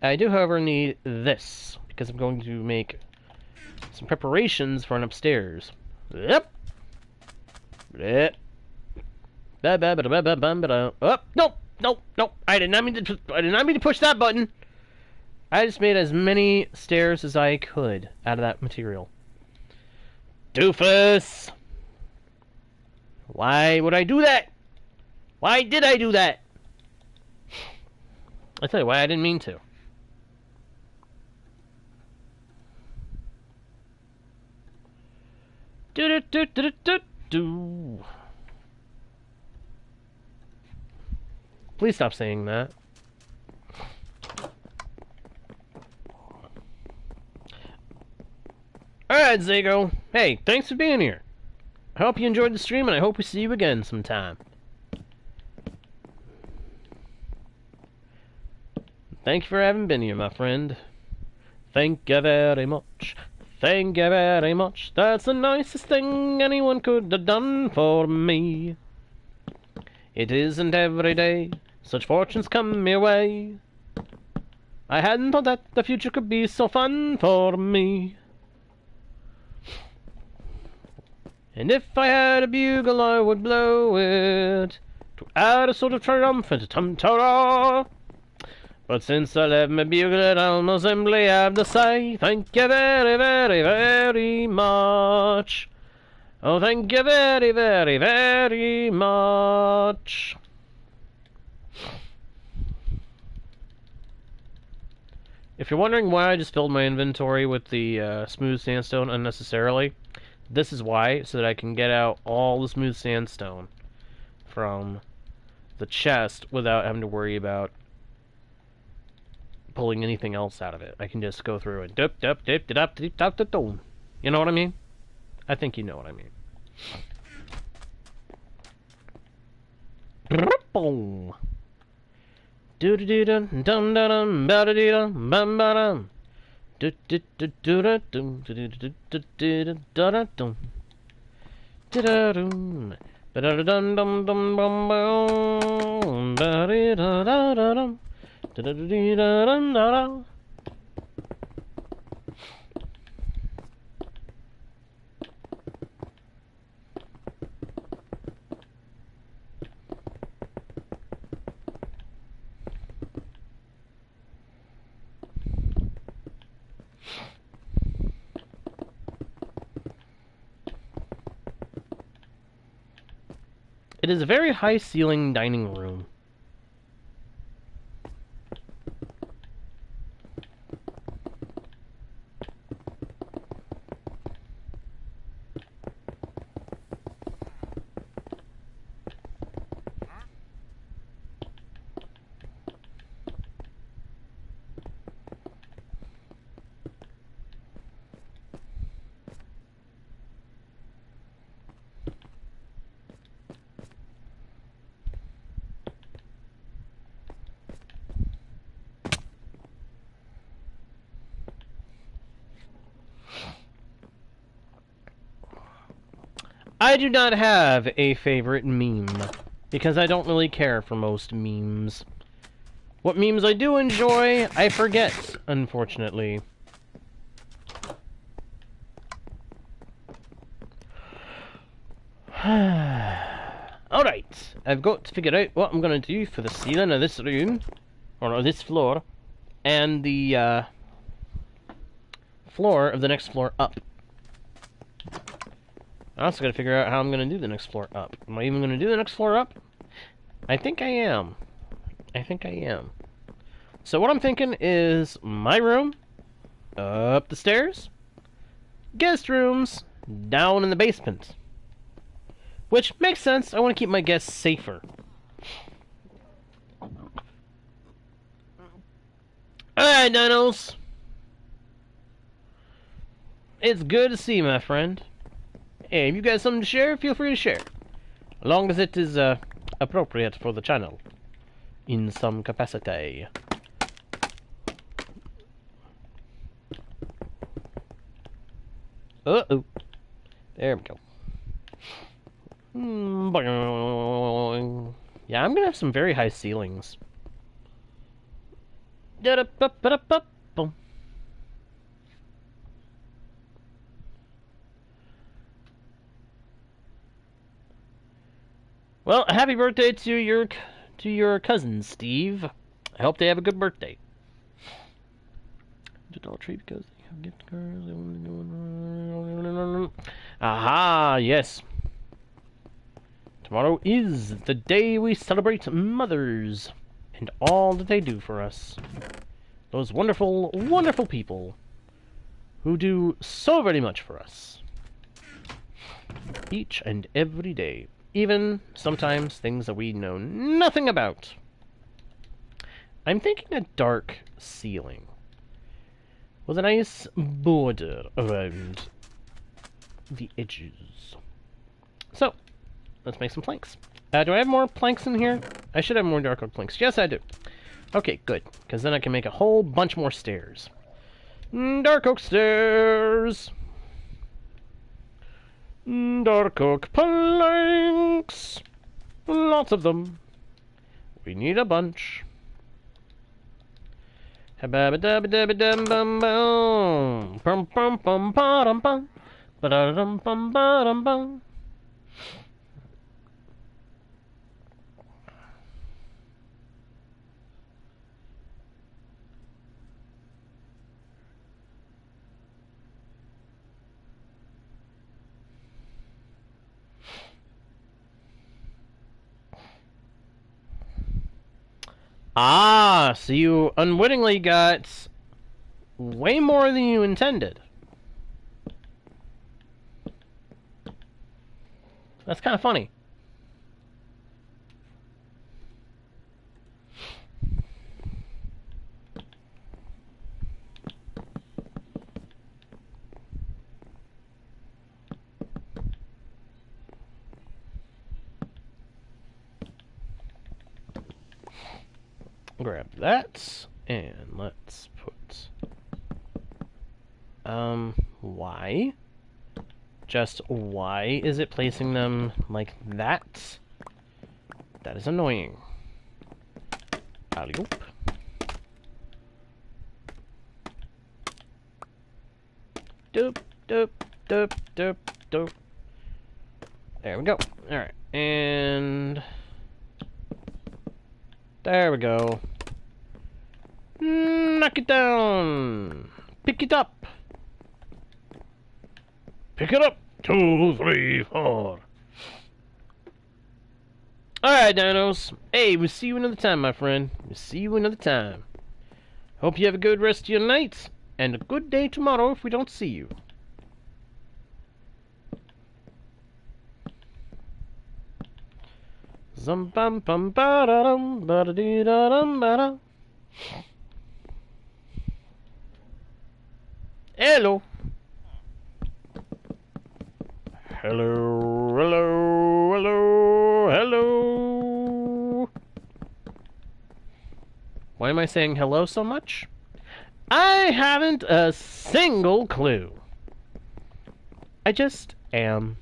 I do, however, need this, because I'm going to make some preparations for an upstairs. Yep. Oh, no. I did not mean to push that button. I just made as many stairs as I could out of that material. Doofus! Why would I do that? Why did I do that? I'll tell you why I didn't mean to. Do. Please stop saying that. Alright, Zago. Hey, thanks for being here. I hope you enjoyed the stream, and I hope we see you again sometime. Thank you for having been here, my friend. Thank you very much. Thank you very much. That's the nicest thing anyone could have done for me. It isn't every day such fortunes come your way. I hadn't thought that the future could be so fun for me. And if I had a bugle, I would blow it to add a sort of triumphant tum-ta-ra. But since I left my bugle, I'll most simply have to say thank you very, very, very much. Oh, thank you very, very, very much. If you're wondering why I just filled my inventory with the smooth sandstone unnecessarily, this is why, so that I can get out all the smooth sandstone from the chest without having to worry about pulling anything else out of it. I can just go through and dip, dip, dip, dip, dip, dip, dip, dip. You know what I mean? I think you know what I mean. Boom. Do do do dum dum dum ba da dee dum bum ba dum. Do do do do da dum do do do do do da da dum. Da da dum. Ba da dum dum dum bum bum. Ba dee da da da dum. Da da dee da dum da da. It is a very high-ceiling dining room. I do not have a favorite meme, because I don't really care for most memes. What memes I do enjoy, I forget, unfortunately. Alright, I've got to figure out what I'm going to do for the ceiling of this room, or this floor, and the floor of the next floor up. I also gotta figure out how I'm gonna do the next floor up. Am I even gonna do the next floor up? I think I am. I think I am. So what I'm thinking is my room, up the stairs, guest rooms, down in the basement. Which makes sense, I want to keep my guests safer. Alright, dinos. It's good to see you, my friend. Hey, if you got something to share, feel free to share. As long as it is appropriate for the channel. In some capacity. Uh-oh. There we go. Yeah, I'm gonna have some very high ceilings. Well, happy birthday to your cousin, Steve. I hope they have a good birthday. Dollar Tree because they have gift cards. Aha, yes. Tomorrow is the day we celebrate mothers and all that they do for us. Those wonderful, wonderful people who do so very much for us. Each and every day. Even, sometimes, things that we know nothing about. I'm thinking a dark ceiling. With a nice border around the edges. So, let's make some planks. Do I have more planks in here? I should have more dark oak planks. Yes, I do. Okay, good. Because then I can make a whole bunch more stairs. Dark oak stairs! Dark oak planks! Lots of them. We need a bunch. Ah, so you unwittingly got way more than you intended. That's kind of funny. Grab that, and let's put, why? Just why is it placing them like that? That is annoying. Alley-oop. Doop, doop, doop, doop, doop. There we go. Alright, and... there we go. Knock it down! Pick it up! Pick it up! 2, 3, 4. Alright, dinos. Hey, we'll see you another time, my friend. We'll see you another time. Hope you have a good rest of your night, and a good day tomorrow if we don't see you. Zum bum bum ba da dum ba da dee da dum ba da. Hello. Hello, hello, hello, hello. Why am I saying hello so much? I haven't a single clue. I just am.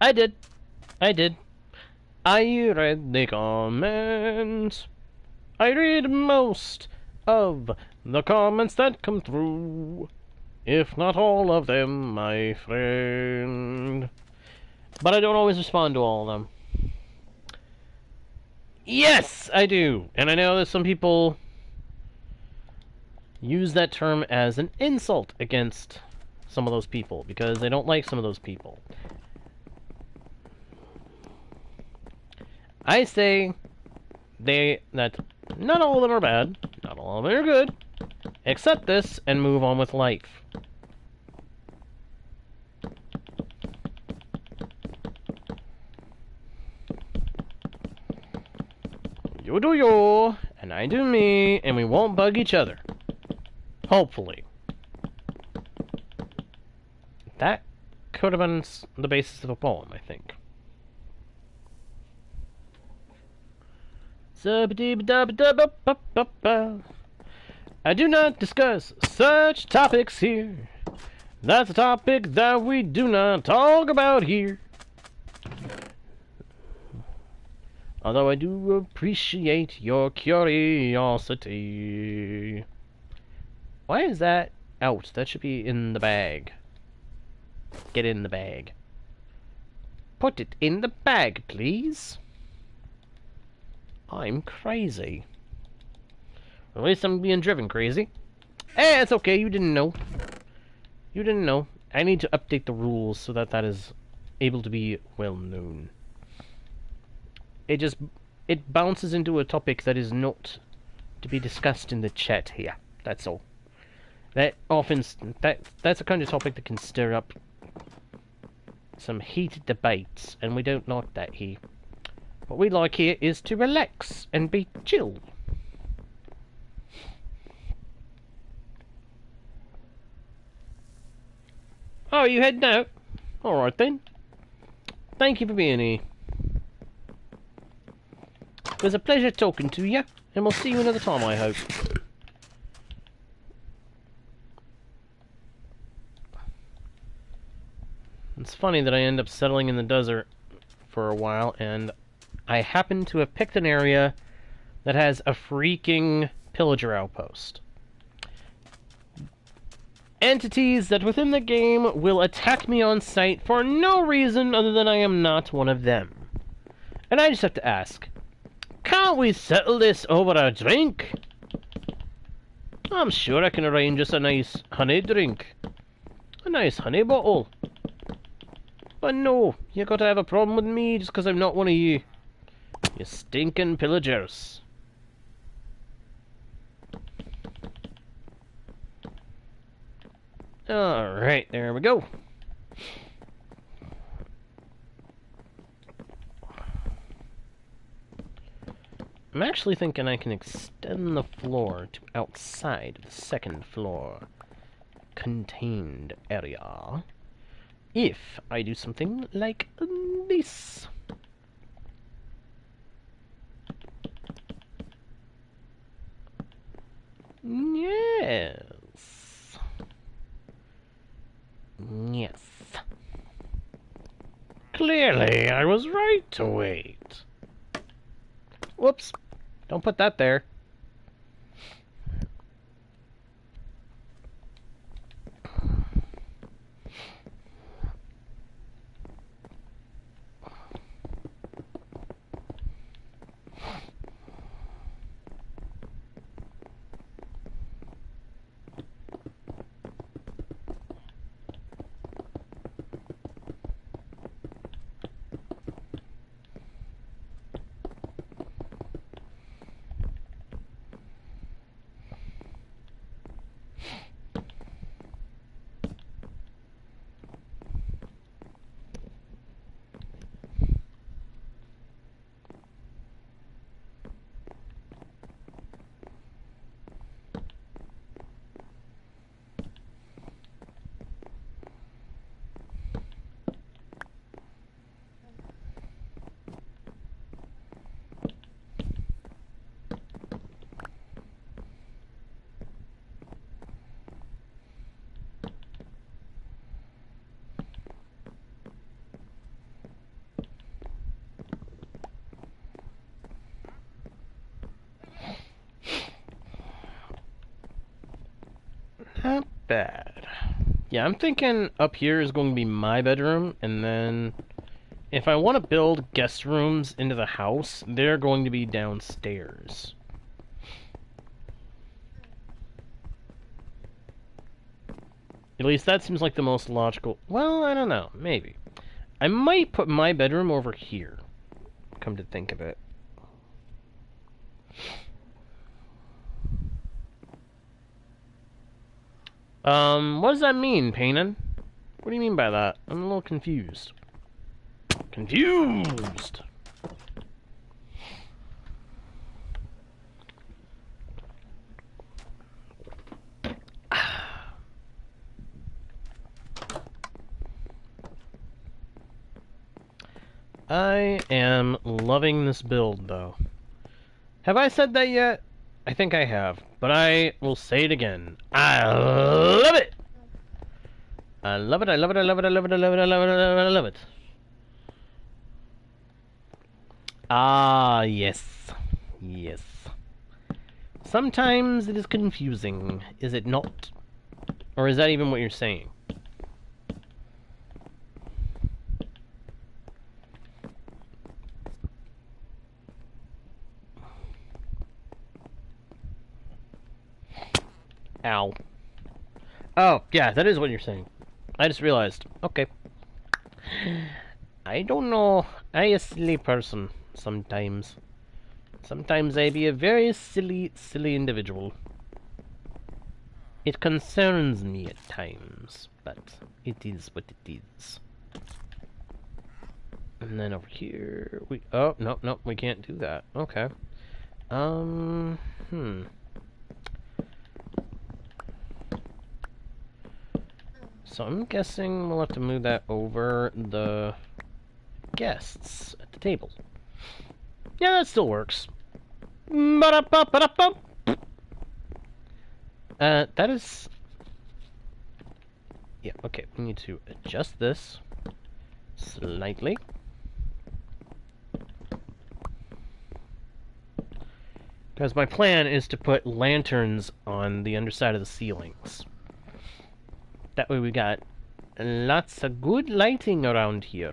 I did. I read the comments. I read most of the comments that come through. If not all of them, my friend. But I don't always respond to all of them. Yes, I do. And I know that some people use that term as an insult against some of those people because they don't like some of those people. I say that not all of them are bad, not all of them are good. Accept this and move on with life. You do you, and I do me, and we won't bug each other. Hopefully. That could have been the basis of a poem, I think. I do not discuss such topics here. That's a topic that we do not talk about here. Although I do appreciate your curiosity. Why is that out? That should be in the bag. Get in the bag. Put it in the bag, please. I'm crazy. At least I'm being driven crazy. Eh, it's okay, you didn't know. You didn't know. I need to update the rules so that that is able to be well known. It bounces into a topic that is not to be discussed in the chat here. That's all. That's a kind of topic that can stir up some heated debates, and we don't like that here. What we like here is to relax and be chill. Oh, you heading out? Alright then. Thank you for being here. It was a pleasure talking to you, and we'll see you another time, I hope. It's funny that I end up settling in the desert for a while, and I happen to have picked an area that has a freaking pillager outpost. Entities that within the game will attack me on sight for no reason other than I am not one of them. And I just have to ask, can't we settle this over a drink? I'm sure I can arrange us a nice honey drink. A nice honey bottle. But no, you gotta have a problem with me just because I'm not one of you. You stinking pillagers. Alright, there we go. I'm actually thinking I can extend the floor to outside the second floor contained area if I do something like this. Yes. Yes. Clearly, I was right to wait. Whoops. Don't put that there. Not bad. Yeah, I'm thinking up here is going to be my bedroom, and then if I want to build guest rooms into the house, they're going to be downstairs. At least that seems like the most logical. Well, I don't know. Maybe. I might put my bedroom over here, come to think of it. What does that mean, Paynon? What do you mean by that? I'm a little confused. Confused! I am loving this build, though. Have I said that yet? I think I have, but I will say it again. I love it! I love it, I love it, I love it, I love it, I love it, I love it, I love it, I love it. Ah, yes. Yes. Sometimes it is confusing, is it not? Or is that even what you're saying? Ow. Oh, yeah, that is what you're saying. I just realized. Okay. I don't know. I a silly person sometimes. Sometimes I be a very silly, silly individual. It concerns me at times, but it is what it is. And then over here, oh, no, we can't do that. Okay. So I'm guessing we'll have to move that over the guests at the table. Yeah, that still works. Ba-da-ba-ba-da-ba. That is... Yeah, okay, we need to adjust this slightly. Because my plan is to put lanterns on the underside of the ceilings. That way we got lots of good lighting around here.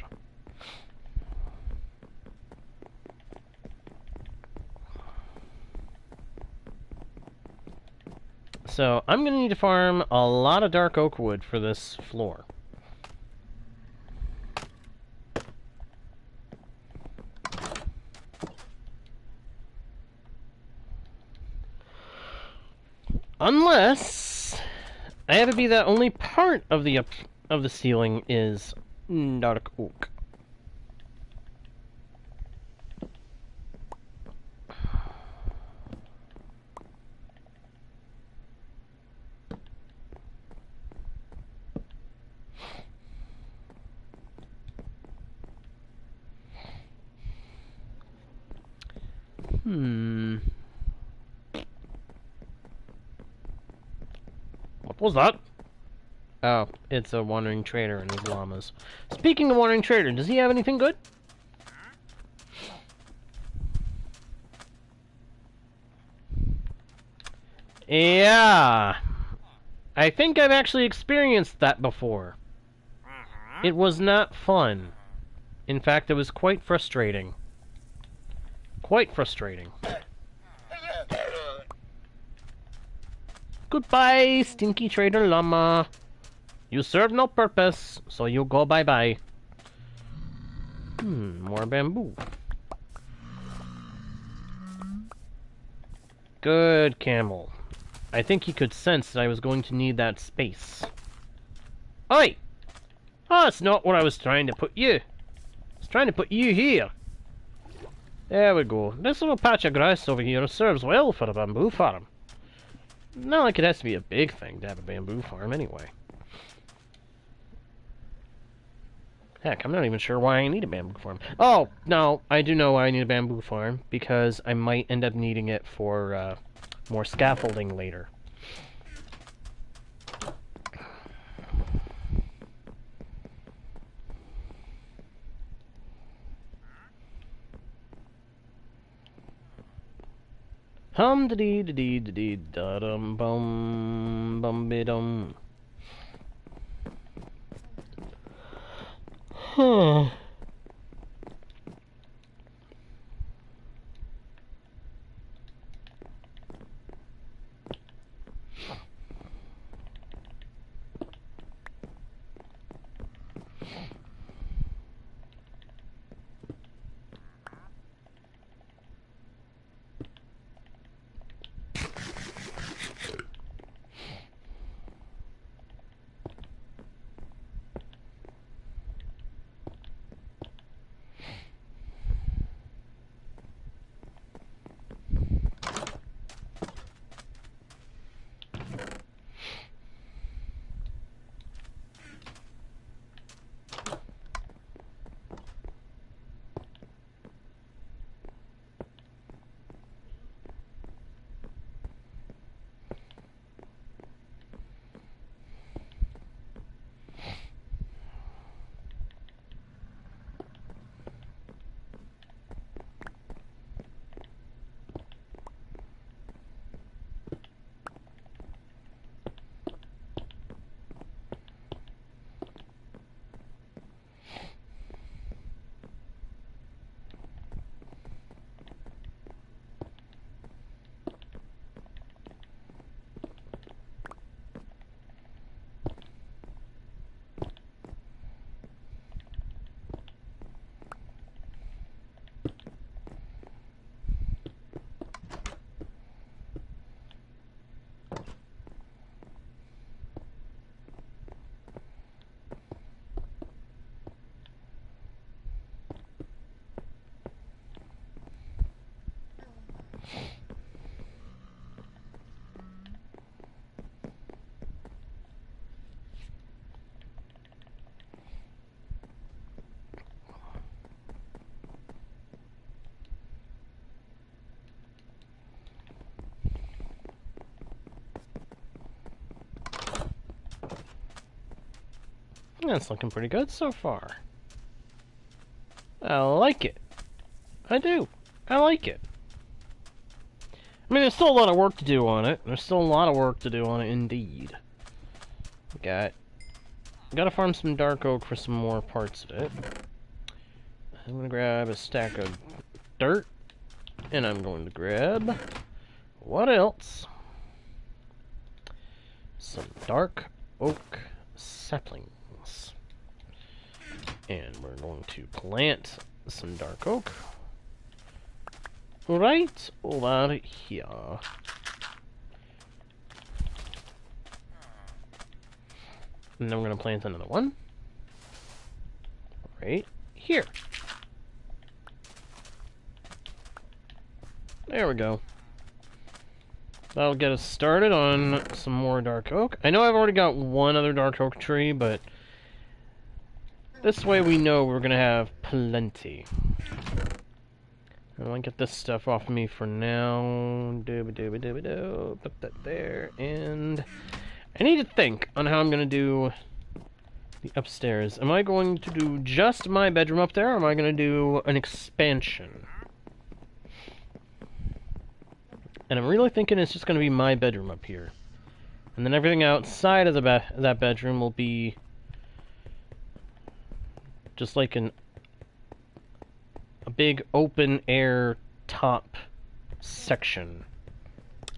So, I'm going to need to farm a lot of dark oak wood for this floor. Unless I have it be that only part of the ceiling is dark oak. What was that? Oh, it's a wandering trader and his llamas. Speaking of wandering trader, does he have anything good? Yeah. I think I've actually experienced that before. It was not fun. In fact, it was quite frustrating. Quite frustrating. Goodbye, stinky trader llama. You serve no purpose, so you go bye-bye. More bamboo. Good camel. I think he could sense that I was going to need that space. Oi! Oh, that's not what I was trying to put you. I was trying to put you here. There we go. This little patch of grass over here serves well for a bamboo farm. Not like it has to be a big thing to have a bamboo farm anyway. Heck, I'm not even sure why I need a bamboo farm. Oh, no, I do know why I need a bamboo farm. Because I might end up needing it for more scaffolding later. Hum da dee da dee da dee da dum bum bum be dum. Huh. That's looking pretty good so far. I like it. I do. I like it. I mean, there's still a lot of work to do on it. There's still a lot of work to do on it, indeed. Gotta farm some dark oak for some more parts of it. I'm gonna grab a stack of dirt, and I'm going to grab... what else? Some dark oak saplings. And we're going to plant some dark oak right over here. And then we're going to plant another one right here. There we go. That'll get us started on some more dark oak. I know I've already got one other dark oak tree, but this way we know we're going to have plenty. I want to get this stuff off me for now. Dooba-dooba-dooba-doo. Put that there. And I need to think on how I'm going to do the upstairs. Am I going to do just my bedroom up there, or am I going to do an expansion? And I'm really thinking it's just going to be my bedroom up here. And then everything outside of that bedroom will be just like a big open air top section.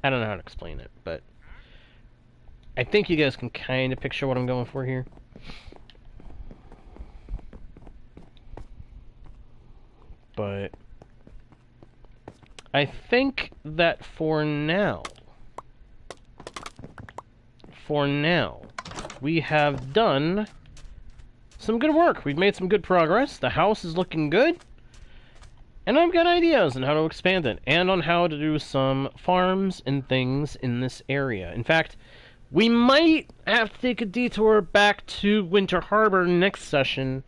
I don't know how to explain it, but I think you guys can kind of picture what I'm going for here. But I think that for now, we have done some good work. We've made some good progress. The house is looking good. And I've got ideas on how to expand it, and on how to do some farms and things in this area. In fact, we might have to take a detour back to Winter Harbor next session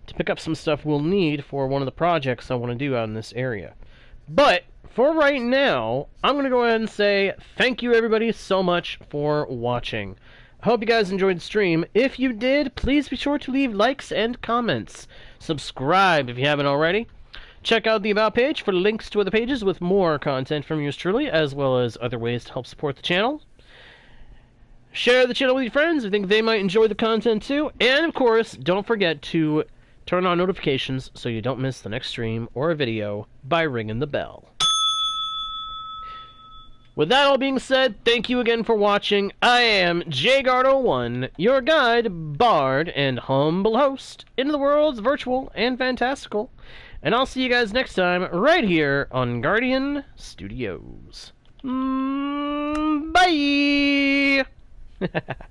to pick up some stuff we'll need for one of the projects I want to do out in this area. But for right now, I'm going to go ahead and say thank you everybody so much for watching. I hope you guys enjoyed the stream. If you did, please be sure to leave likes and comments. Subscribe if you haven't already. Check out the About page for links to other pages with more content from yours truly, as well as other ways to help support the channel. Share the channel with your friends. I think they might enjoy the content too. And of course, don't forget to turn on notifications so you don't miss the next stream or video by ringing the bell. With that all being said, thank you again for watching. I am JGuard01, your guide, bard, and humble host into the worlds virtual and fantastical. And I'll see you guys next time, right here on Guardian Studios. Bye!